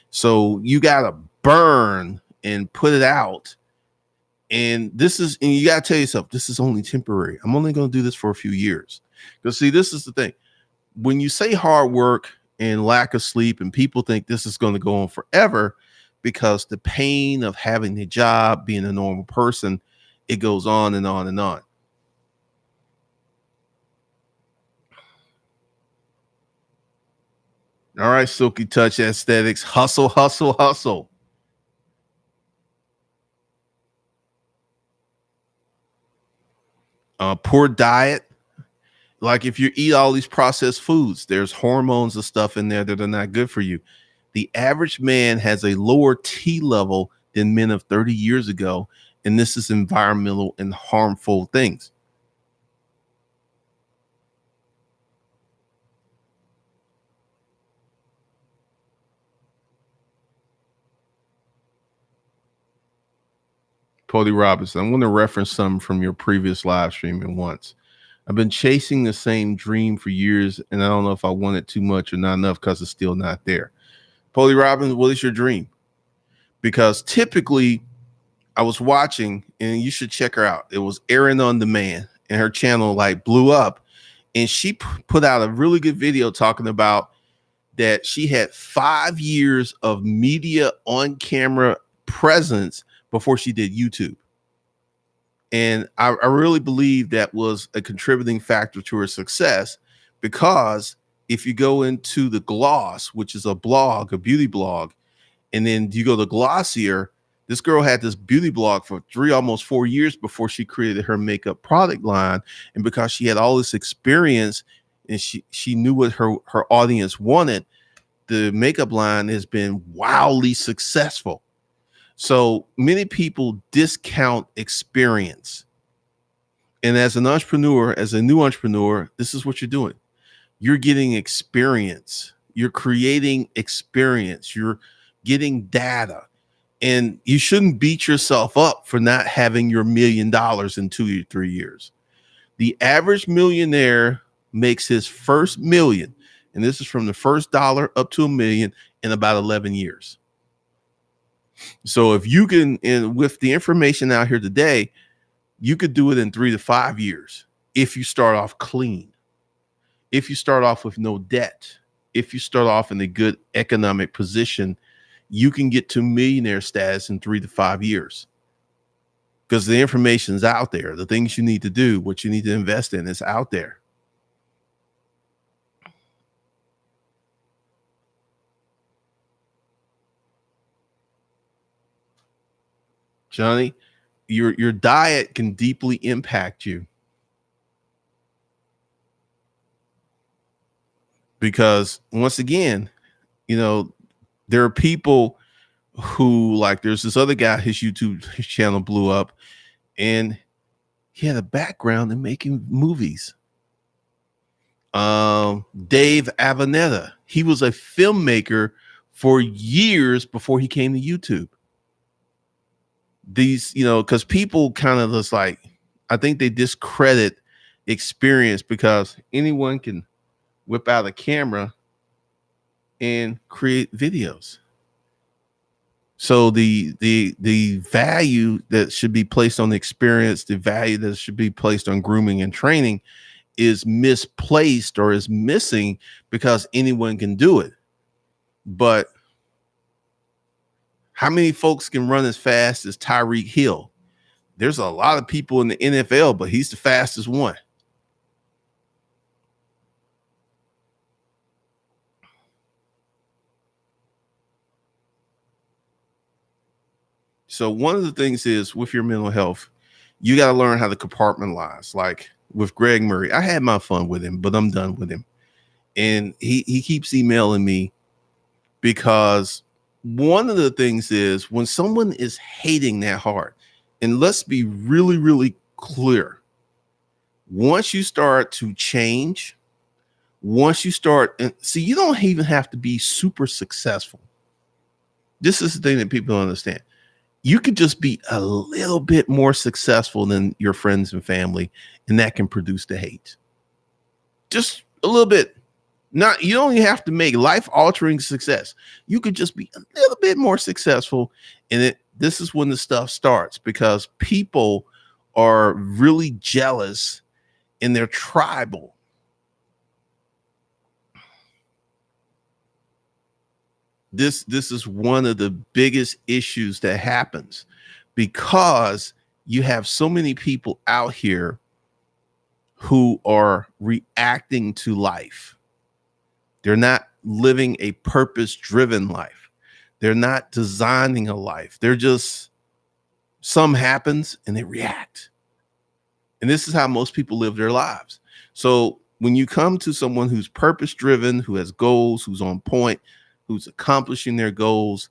So you got to burn and put it out. And you got to tell yourself, this is only temporary. I'm only going to do this for a few years. Because see, this is the thing. When you say hard work and lack of sleep, and people think this is going to go on forever, because the pain of having a job, being a normal person, it goes on and on and on. All right, Silky Touch Aesthetics, hustle, hustle, hustle. Poor diet. Like if you eat all these processed foods, there's hormones and stuff in there that are not good for you. The average man has a lower T level than men of 30 years ago, and this is environmental and harmful things. Cody Robinson, I'm going to reference some from your previous live stream at once. I've been chasing the same dream for years, and I don't know if I want it too much or not enough because it's still not there. Polly Robbins, what is your dream? Because typically I was watching, and you should check her out. It was Erin on Demand, and her channel like blew up, and she put out a really good video talking about that she had 5 years of media on camera presence before she did YouTube. And I really believe that was a contributing factor to her success, because if you go into the Gloss, which is a blog, a beauty blog, and then you go to Glossier, this girl had this beauty blog for almost 4 years before she created her makeup product line. And because she had all this experience and she knew what her audience wanted, the makeup line has been wildly successful. So many people discount experience. And as an entrepreneur, as a new entrepreneur, this is what you're doing. You're getting experience. You're creating experience. You're getting data. And you shouldn't beat yourself up for not having your $1 million in 2 or 3 years. The average millionaire makes his first million, and this is from the first dollar up to $1 million, in about 11 years. So if you can, and with the information out here today, you could do it in 3 to 5 years if you start off clean, if you start off with no debt, if you start off in a good economic position. You can get to millionaire status in 3 to 5 years, because the information is out there. The things you need to do, what you need to invest in, is out there. Johnny, your diet can deeply impact you, because once again, you know, there are people who, like, there's this other guy, his his channel blew up, and he had a background in making movies. Dave Avanetta, he was a filmmaker for years before he came to YouTube. These, because people kind of just like, I think they discredit experience because anyone can whip out a camera and create videos. So the value that should be placed on the experience, the value that should be placed on grooming and training is misplaced or is missing because anyone can do it. But how many folks can run as fast as Tyreek Hill? There's a lot of people in the NFL, but he's the fastest one. So one of the things is with your mental health, you got to learn how to compartmentalize. Like with Greg Murray, I had my fun with him, but I'm done with him. And he keeps emailing me because one of the things is when someone is hating that hard, and let's be really, really clear. Once you start to change, once you start, and see, you don't even have to be super successful. This is the thing that people don't understand. You could just be a little bit more successful than your friends and family, and that can produce the hate. Just a little bit. Not, you don't even have to make life-altering success. You could just be a little bit more successful, and this is when the stuff starts, because people are really jealous and they're tribal. This is one of the biggest issues that happens because you have so many people out here who are reacting to life. They're not living a purpose-driven life. They're not designing a life. They're just, some happens and they react. And this is how most people live their lives. So when you come to someone who's purpose-driven, who has goals, who's on point, who's accomplishing their goals,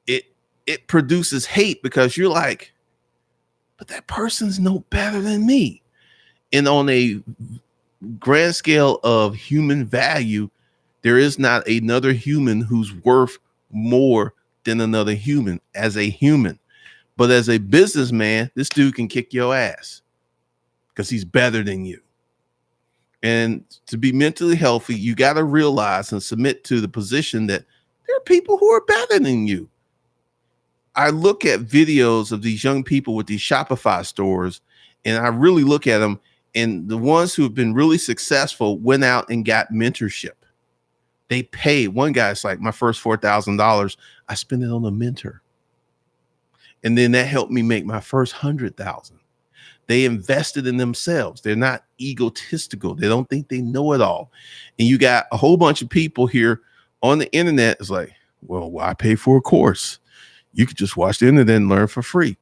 it produces hate because you're like, but that person's no better than me. And on a grand scale of human value, there is not another human who's worth more than another human as a human. But as a businessman, this dude can kick your ass because he's better than you. And to be mentally healthy, you got to realize and submit to the position that there are people who are better than you. I look at videos of these young people with these Shopify stores, and I really look at them, and the ones who have been really successful went out and got mentorship. They paid. One guy's like, my first $4,000, I spent it on a mentor. And then that helped me make my first 100,000. They invested in themselves. They're not egotistical. They don't think they know it all. And you got a whole bunch of people here on the internet. It's like, well, why pay for a course? You could just watch the internet and learn for free.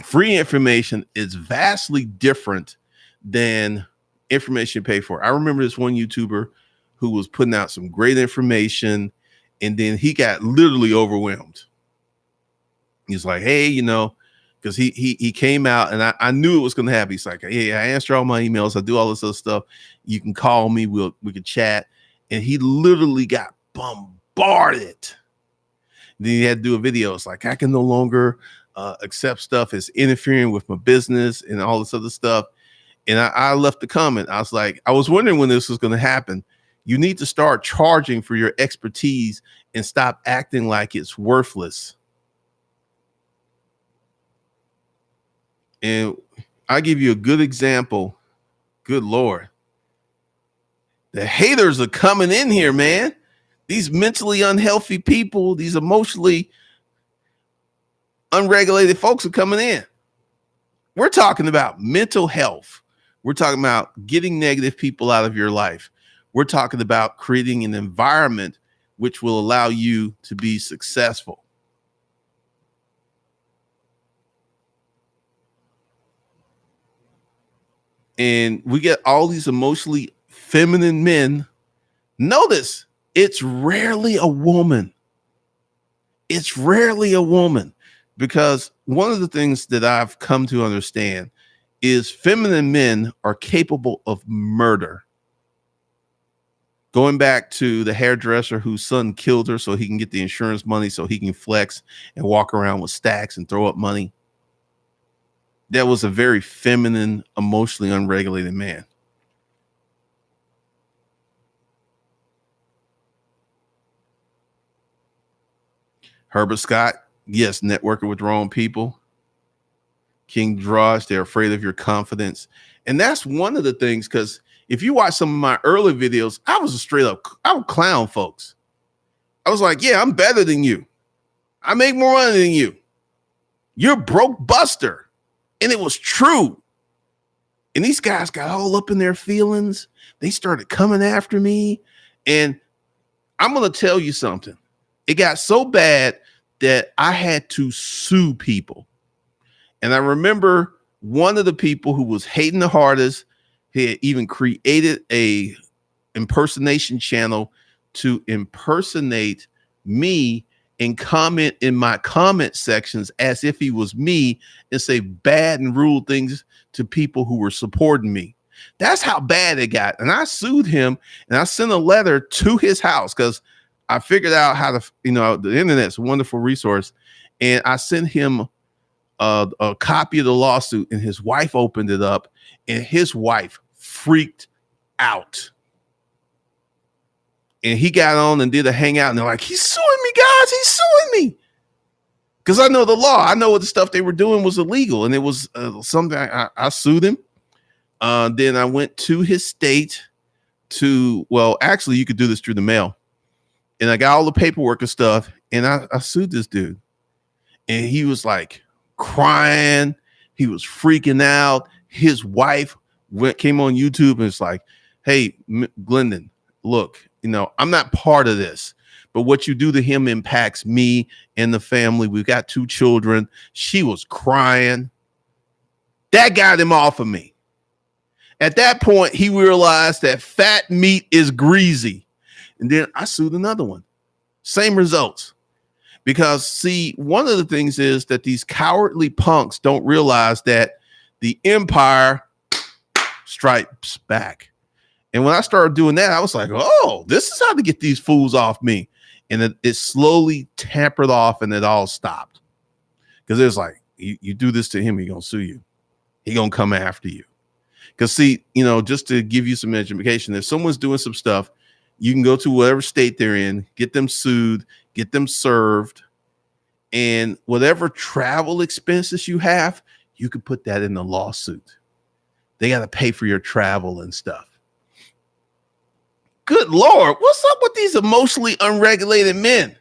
Free information is vastly different than information you pay for. I remember this one YouTuber who was putting out some great information, and then he got literally overwhelmed. He's like, hey, because he came out, and I knew it was going to happen. He's like, hey, I answer all my emails. I do all this other stuff. You can call me. We could chat. And he literally got bombarded. Then he had to do a video. It's like, I can no longer accept stuff as interfering with my business and all this other stuff. And I left the comment. I was like, I was wondering when this was going to happen. You need to start charging for your expertise and stop acting like it's worthless. And I give you a good example. Good Lord. The haters are coming in here, man. These mentally unhealthy people, these emotionally unregulated folks are coming in. We're talking about mental health. We're talking about getting negative people out of your life. We're talking about creating an environment which will allow you to be successful. And we get all these emotionally feminine men. Notice it's rarely a woman. It's rarely a woman, because one of the things that I've come to understand is feminine men are capable of murder. Going back to the hairdresser whose son killed her so he can get the insurance money so he can flex and walk around with stacks and throw up money. That was a very feminine, emotionally unregulated man. Herbert Scott, yes, networking with wrong people. King Drosh, they're afraid of your confidence. And that's one of the things, because if you watch some of my early videos, I was I would clown folks. I was like, yeah, I'm better than you. I make more money than you. You're broke buster. And it was true. And these guys got all up in their feelings. They started coming after me. And I'm going to tell you something. It got so bad that I had to sue people. And I remember one of the people who was hating the hardest, he had even created a impersonation channel to impersonate me and comment in my comment sections as if he was me and say bad and rude things to people who were supporting me. That's how bad it got. And I sued him, and I sent a letter to his house because I figured out how to, the internet's a wonderful resource. And I sent him a copy of the lawsuit, and his wife opened it up, and his wife freaked out. And he got on and did a hangout, and they're like, he's suing me, guys. He's suing me. Because I know the law. I know what the stuff they were doing was illegal. And it was something I sued him. Then I went to his state actually, you could do this through the mail. And I got all the paperwork and stuff. And I sued this dude. And he was like crying. He was freaking out. His wife came on YouTube and it's like, hey, Glendon, look, I'm not part of this, but what you do to him impacts me and the family. We've got 2 children. She was crying. That got him off of me. At that point, he realized that fat meat is greasy. And then I sued another one. Same results. Because, see, one of the things is that these cowardly punks don't realize that the empire strikes back. And when I started doing that, I was like, oh, this is how to get these fools off me. And it slowly tampered off, and it all stopped. Because it was like, you do this to him, he's going to sue you. He's going to come after you. Because, see, just to give you some education, if someone's doing some stuff, you can go to whatever state they're in, get them sued, get them served, and whatever travel expenses you have, you can put that in the lawsuit. They got to pay for your travel and stuff. Good Lord, what's up with these emotionally unregulated men?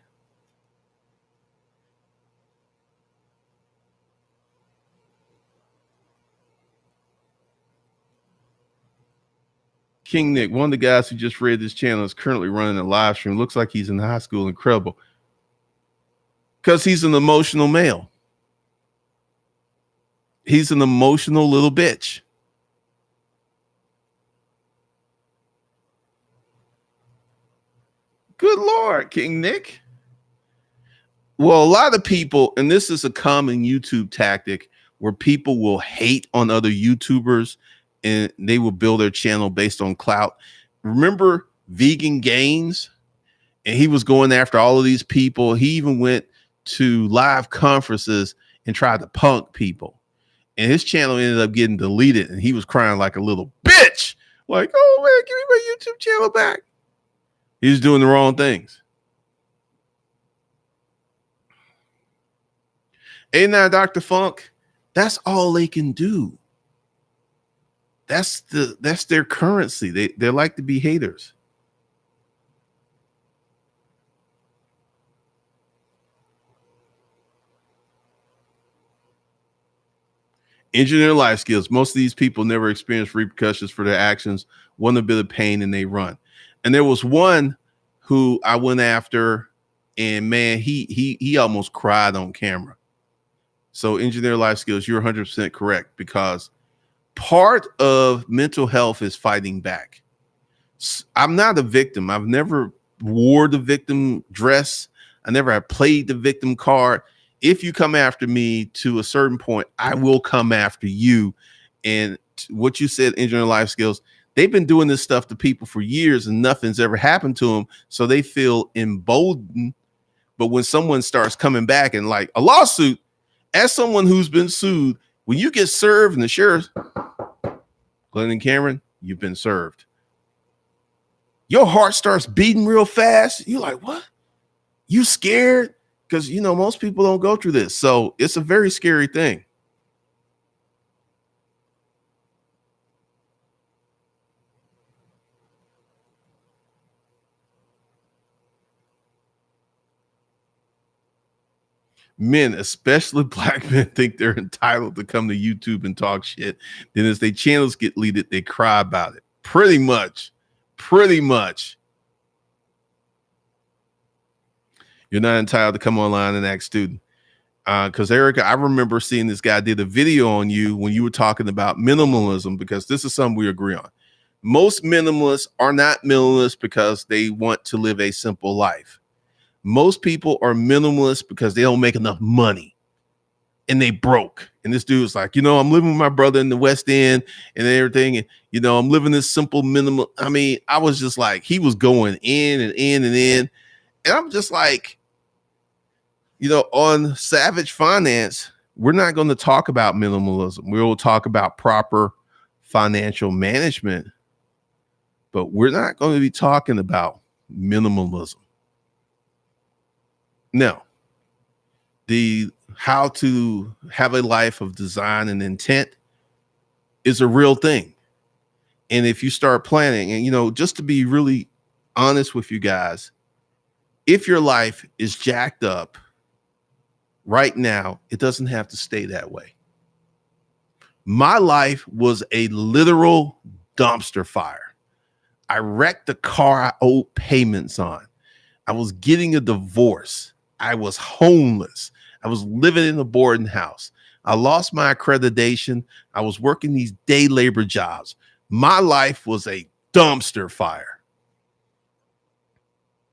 King Nick, one of the guys who just read this channel, is currently running a live stream. Looks like he's in high school. Incredible. Because he's an emotional male. He's an emotional little bitch. Good Lord, King Nick. Well, a lot of people, and this is a common YouTube tactic, where people will hate on other YouTubers and they will build their channel based on clout. Remember Vegan Gains? And he was going after all of these people. He even went to live conferences and tried to punk people. And his channel ended up getting deleted. And he was crying like a little bitch. Like, oh, man, give me my YouTube channel back. He was doing the wrong things. Ain't that Dr. Funk? That's all they can do. That's their currency. They like to be haters. Engineer life skills. Most of these people never experience repercussions for their actions, want a bit of pain, and they run. And there was one who I went after, and man, he almost cried on camera. So engineer life skills, you're 100% correct, because Part of mental health is fighting back. I'm not a victim. I've never wore the victim dress. I never have played the victim card. If you come after me to a certain point, I will come after you. And what you said, engineering life skills, they've been doing this stuff to people for years and nothing's ever happened to them. So they feel emboldened. But when someone starts coming back and like a lawsuit, as someone who's been sued, when you get served and the sheriff, Glenn and Cameron, you've been served. Your heart starts beating real fast. You're like, what? You scared? Because, you know, most people don't go through this. So it's a very scary thing. Men, especially black men, think they're entitled to come to YouTube and talk shit. Then as their channels get deleted, they cry about it. Pretty much. You're not entitled to come online and act student. Because Erica, I remember seeing this guy did a video on you when you were talking about minimalism, because this is something we agree on. Most minimalists are not minimalists because they want to live a simple life. Most people are minimalists because they don't make enough money and they broke. And this dude's like, you know, I'm living with my brother in the West End and everything. And, you know, I'm living this simple minimal. I mean, I was just like, he was going in and in and in. And I'm just like, you know, on Savage Finance, we're not going to talk about minimalism. We will talk about proper financial management, but we're not going to be talking about minimalism. Now, the how to have a life of design and intent is a real thing. And if you start planning, and, you know, just to be really honest with you guys, if your life is jacked up right now, it doesn't have to stay that way. My life was a literal dumpster fire. I wrecked the car I owed payments on. I was getting a divorce. I was homeless. I was living in a boarding house. I lost my accreditation. I was working these day labor jobs. My life was a dumpster fire.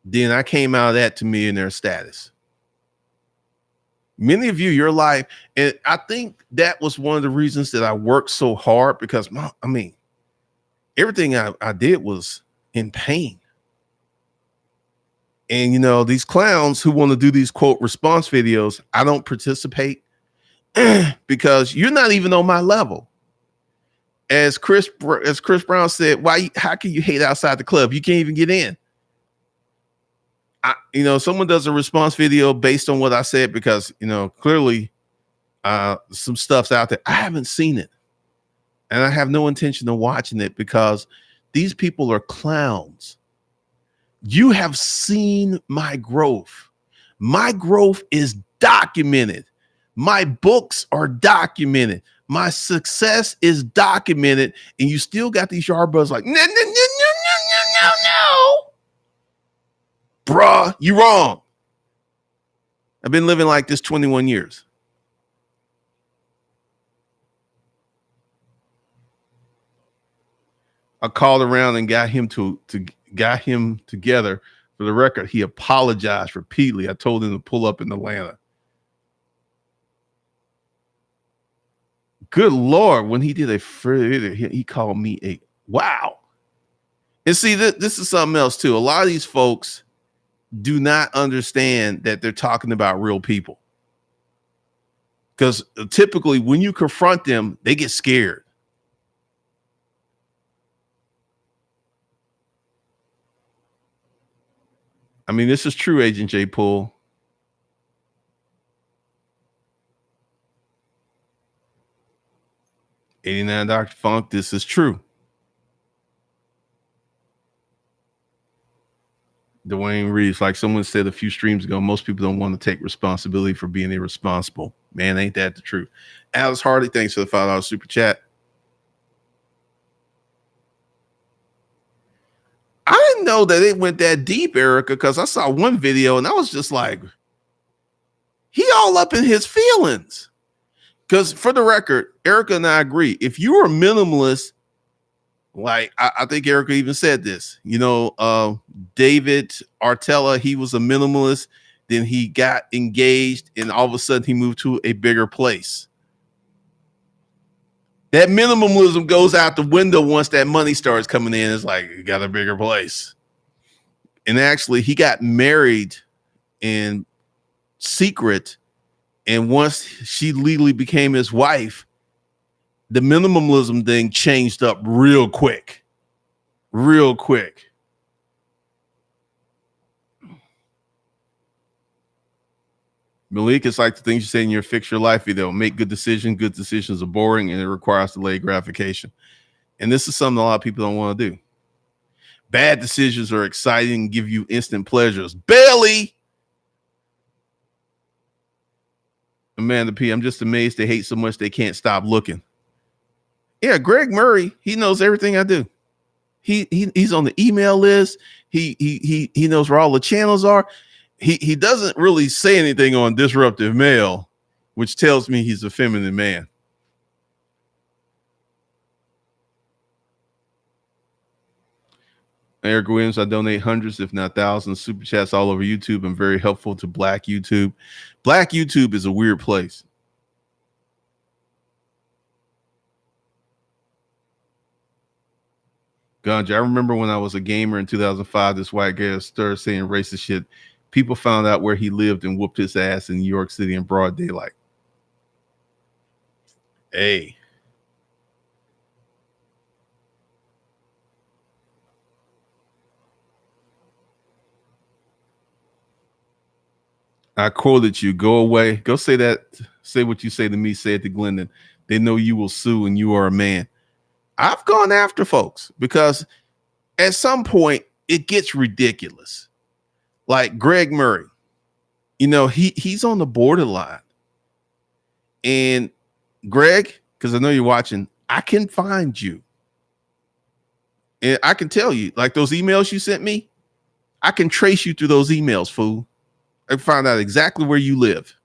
Then I came out of that to millionaire status. Many of you, your life, and I think that was one of the reasons that I worked so hard, because everything I did was in pain. And, you know, these clowns who want to do these quote response videos, I don't participate because you're not even on my level. As Chris Brown said, how can you hate outside the club? You can't even get in. You know, someone does a response video based on what I said, because, you know, clearly some stuff's out there. I haven't seen it. And I have no intention of watching it, because these people are clowns. You have seen my growth. My growth is documented. My books are documented. My success is documented. And you still got these yardbirds like, no. Bruh, you wrong. I've been living like this 21 years. I called around and got him together. For the record, he apologized repeatedly. I told him to pull up in Atlanta. Good Lord, when he did a video, he called me a wow. And see, this is something else too. A lot of these folks do not understand that they're talking about real people. Because typically when you confront them, they get scared. I mean, this is true, Agent J. Poole. '89 Dr. Funk, this is true. Dwayne Reeves, like someone said a few streams ago, most people don't want to take responsibility for being irresponsible. Man, ain't that the truth? Alice Hardy, thanks for the $5 super chat. I didn't know that it went that deep, Erica, because I saw one video and I was just like, he all up in his feelings. Because for the record, Erica and I agree. If you are a minimalist, like I think Erica even said this, David Artella, he was a minimalist. Then he got engaged and all of a sudden he moved to a bigger place. That minimalism goes out the window once that money starts coming in. It's like, you got a bigger place. And actually, he got married in secret. And once she legally became his wife, the minimalism thing changed up real quick. Real quick. Malik, it's like the things you say in your fix your life video. Make good decisions. Good decisions are boring and it requires delayed gratification. And this is something a lot of people don't want to do. Bad decisions are exciting and give you instant pleasures. Barely. Amanda P, I'm just amazed they hate so much they can't stop looking. Yeah, Greg Murray, he knows everything I do. He's on the email list. He knows where all the channels are. He doesn't really say anything on Disruptive Male, which tells me he's a feminine man. Eric Williams, I donate hundreds, if not thousands, super chats all over YouTube. I'm very helpful to Black YouTube. Black YouTube is a weird place. Ganja, I remember when I was a gamer in 2005, this white guy started saying racist shit. People found out where he lived and whooped his ass in New York City in broad daylight. Hey. I quoted you. Go away. Go say that. Say what you say to me. Say it to Glendon. They know you will sue and you are a man. I've gone after folks because at some point it gets ridiculous. Like Greg Murray, he's on the borderline. And Greg, because I know you're watching, I can find you. And I can tell you, like those emails you sent me, I can trace you through those emails, fool. I found out exactly where you live.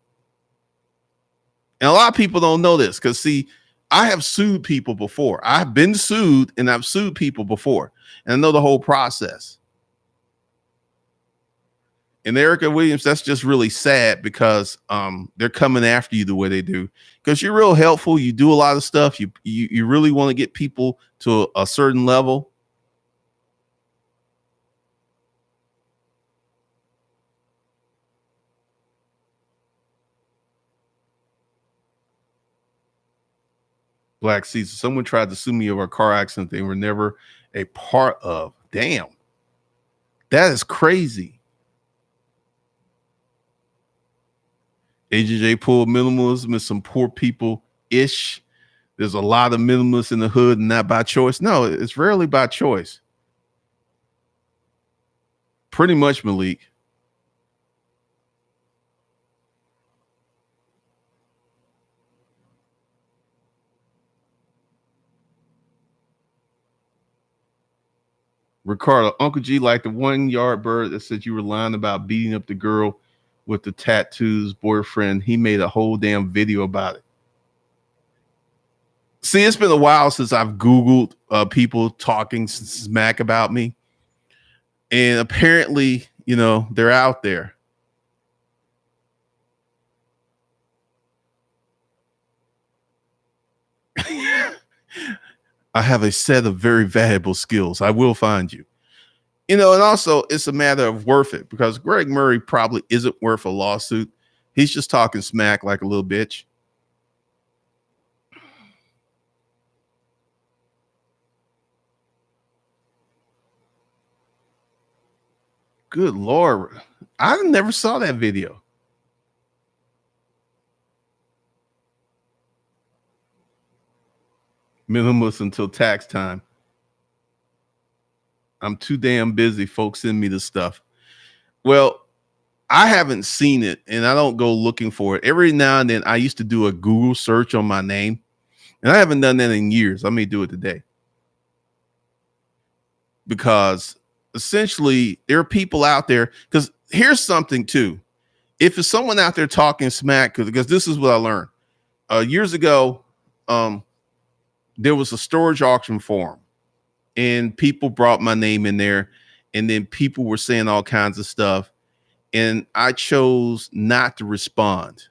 And a lot of people don't know this because, see, I have sued people before. I've been sued and I've sued people before. And I know the whole process. And Erica Williams, that's just really sad because they're coming after you the way they do. Because you're real helpful. You do a lot of stuff. You really want to get people to a certain level. Black Caesar. Someone tried to sue me over a car accident they were never a part of. Damn. That is crazy. AJJ pulled minimalism is some poor people-ish. There's a lot of minimalists in the hood and not by choice. No, it's rarely by choice. Pretty much, Malik. Ricardo, Uncle G, like the 1 yard bird that said you were lying about beating up the girl with the tattoos boyfriend. He made a whole damn video about it. See, it's been a while since I've Googled people talking smack about me. And apparently, they're out there. I have a set of very valuable skills. I will find you. And also it's a matter of worth it because Greg Murray probably isn't worth a lawsuit. He's just talking smack like a little bitch. Good Lord. I never saw that video. Minimalist until tax time. I'm too damn busy. Folks send me the stuff. Well, I haven't seen it and I don't go looking for it. Every now and then I used to do a Google search on my name and I haven't done that in years. I may do it today. Because essentially there are people out there because here's something too. If it's someone out there talking smack, because this is what I learned. Years ago, um, there was a storage auction forum, and people brought my name in there, and then people were saying all kinds of stuff, and I chose not to respond.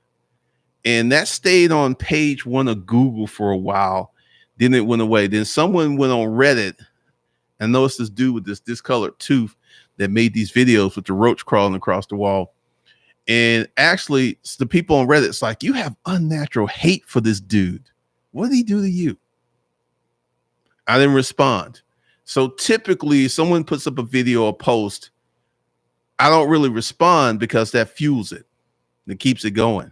And that stayed on page one of Google for a while. Then it went away. Then someone went on Reddit and noticed this dude with this discolored tooth that made these videos with the roach crawling across the wall. And actually, the people on Reddit, it's like, you have unnatural hate for this dude. What did he do to you? I didn't respond. So typically, if someone puts up a video or post, I don't really respond because that fuels it. It keeps it going.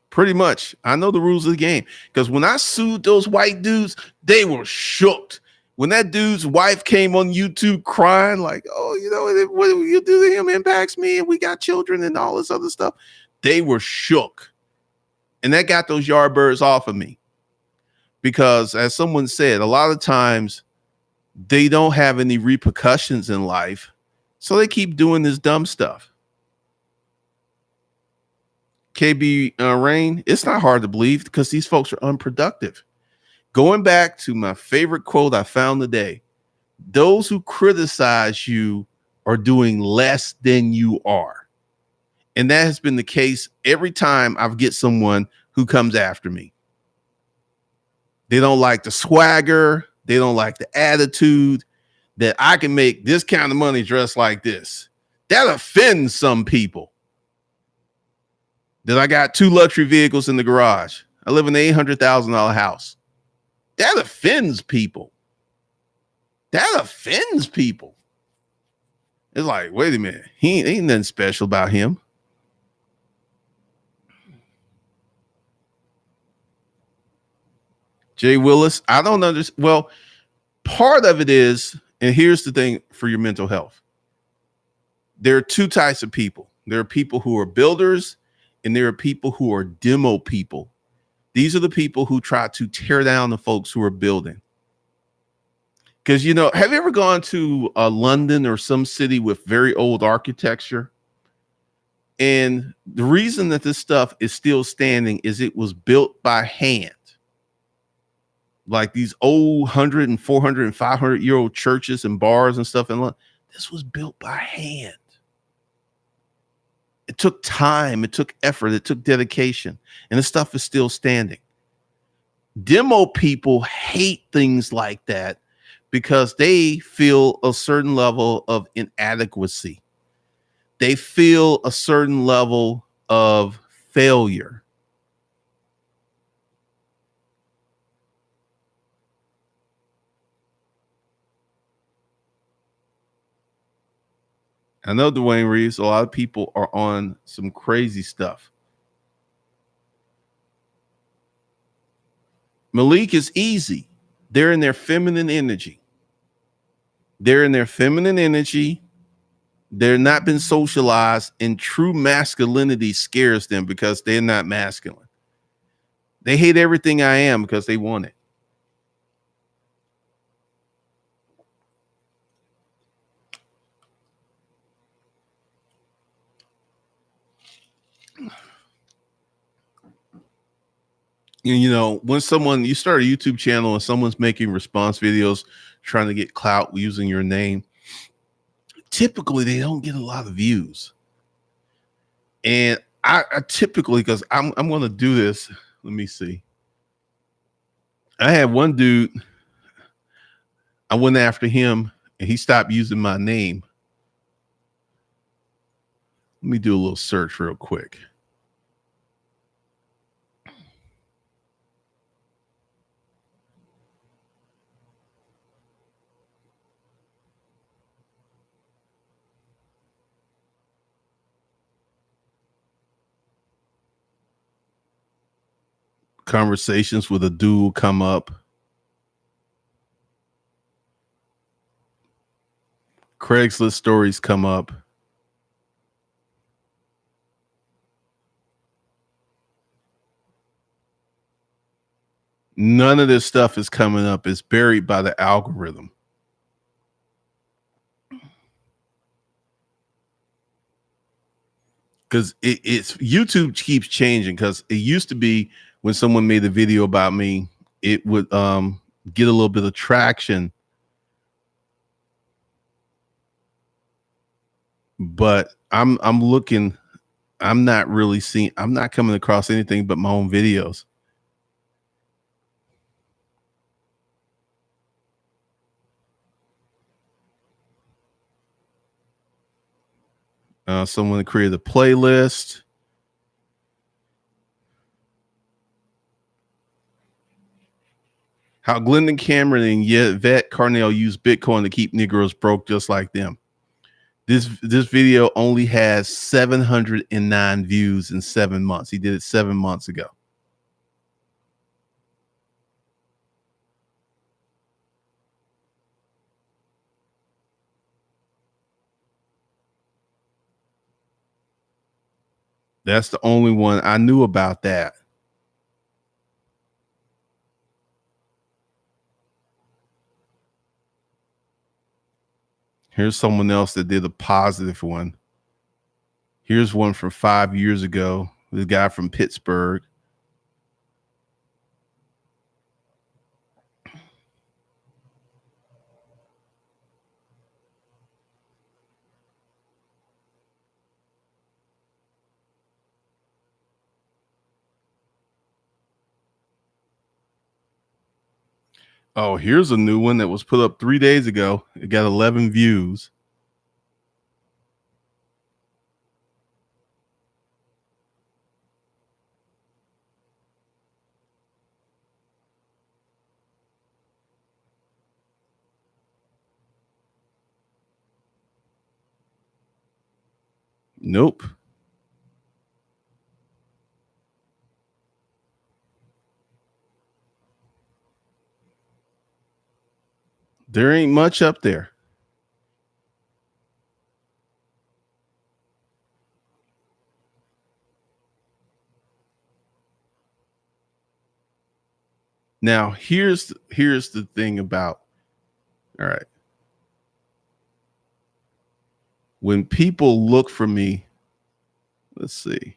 Pretty much. I know the rules of the game because when I sued those white dudes, they were shook. When that dude's wife came on YouTube crying, like, oh, you know, what you do to him impacts me, and we got children and all this other stuff, they were shook. And that got those yardbirds off of me. Because as someone said, a lot of times they don't have any repercussions in life. So they keep doing this dumb stuff. KB Rain, it's not hard to believe because these folks are unproductive. Going back to my favorite quote I found today, those who criticize you are doing less than you are. And that has been the case every time I get someone who comes after me. They don't like the swagger. They don't like the attitude that I can make this kind of money dressed like this. That offends some people. That I got 2 luxury vehicles in the garage. I live in an $800,000 house. That offends people. That offends people. It's like, wait a minute. He ain't nothing special about him. Jay Willis, I don't understand. Well, part of it is, and here's the thing for your mental health. There are 2 types of people. There are people who are builders, and there are people who are demo people. These are the people who try to tear down the folks who are building. Because, you know, have you ever gone to London or some city with very old architecture? And the reason that this stuff is still standing is it was built by hand. Like these old 100 and 400 and 500-year-old churches and bars and stuff in London, this was built by hand. It took time, it took effort, it took dedication, and the stuff is still standing. Demo people hate things like that because they feel a certain level of inadequacy. They feel a certain level of failure. I know Dwayne Reeves, a lot of people are on some crazy stuff. Malik is easy. They're in their feminine energy. They're in their feminine energy. They're not been socialized, and true masculinity scares them because they're not masculine. They hate everything I am because they want it. You know, when you start a YouTube channel and someone's making response videos trying to get clout using your name, typically they don't get a lot of views. And I typically, because I'm going to do this. Let me see. I had one dude, I went after him and he stopped using my name. Let me do a little search real quick. Conversations with a dude come up. Craigslist stories come up. None of this stuff is coming up. It's buried by the algorithm. because it's YouTube keeps changing. Because it used to be when someone made a video about me, it would get a little bit of traction, but I'm looking. I'm not really seeing. I'm not coming across anything but my own videos. Someone created a playlist. How Glendon Cameron and Yvette Carnell use Bitcoin to keep Negroes broke just like them. This video only has 709 views in 7 months. He did it 7 months ago. That's the only one I knew about that. Here's someone else that did a positive one. Here's one from 5 years ago. The guy from Pittsburgh. Oh, here's a new one that was put up 3 days ago. It got 11 views. Nope. There ain't much up there. Now, here's the thing about, all right. When people look for me, let's see.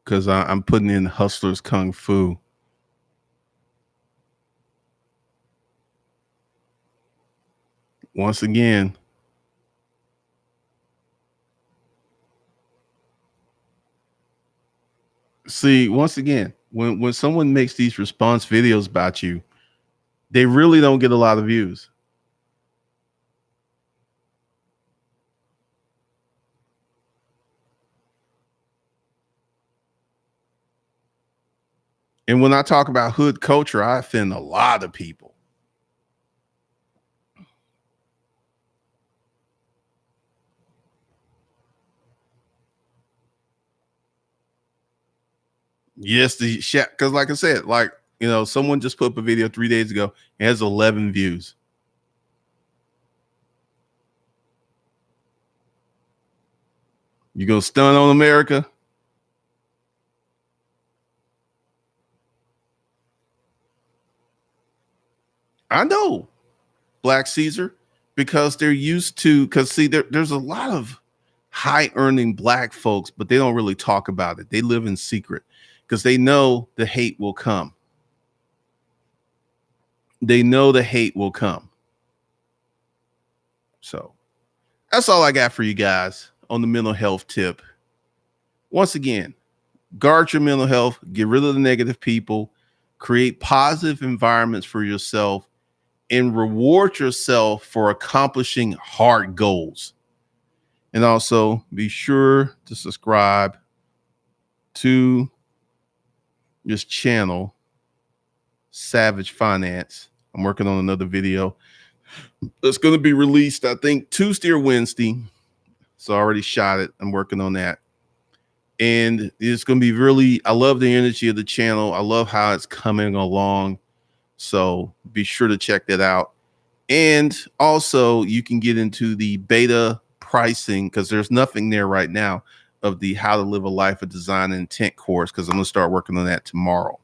Because I'm putting in Hustlers Kung Fu. Once again, see, once again, when someone makes these response videos about you, they really don't get a lot of views. And when I talk about hood culture, I offend a lot of people. Yes, the because like I said, like, you know, someone just put up a video 3 days ago. It has 11 views. You gonna stun on America? I know, Black Caesar, because they're used to, because see, there's a lot of high earning black folks, but they don't really talk about it. They live in secret because they know the hate will come. They know the hate will come. So that's all I got for you guys on the mental health tip. Once again, guard your mental health, get rid of the negative people, create positive environments for yourself, and reward yourself for accomplishing hard goals. And also be sure to subscribe to this channel, Savage Finance. I'm working on another video that's going to be released, I think, Tuesday or Wednesday. So I already shot it. I'm working on that. And it's going to be really, I love the energy of the channel. I love how it's coming along. So be sure to check that out. And also, you can get into the beta pricing because there's nothing there right now of the How to Live a Life of Design and Intent course, because I'm going to start working on that tomorrow.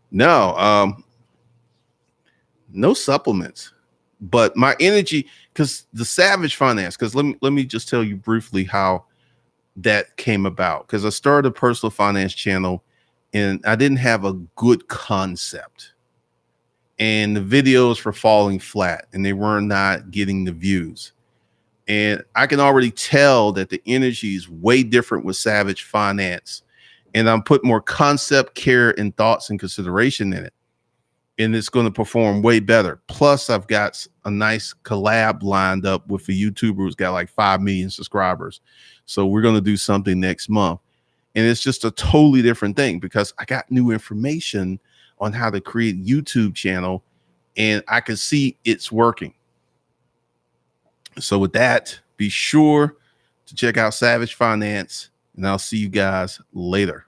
No, no supplements, but my energy, because the Savage Finance, because let me just tell you briefly how that came about. Because I started a personal finance channel and I didn't have a good concept, and the videos were falling flat and they were not getting the views. And I can already tell that the energy is way different with Savage Finance. And I'm putting more concept, care, and thoughts and consideration in it. And it's going to perform way better. Plus, I've got a nice collab lined up with a YouTuber who's got like 5 million subscribers. So we're going to do something next month. And it's just a totally different thing because I got new information on how to create a YouTube channel and I can see it's working. So with that, be sure to check out Savage Finance, and I'll see you guys later.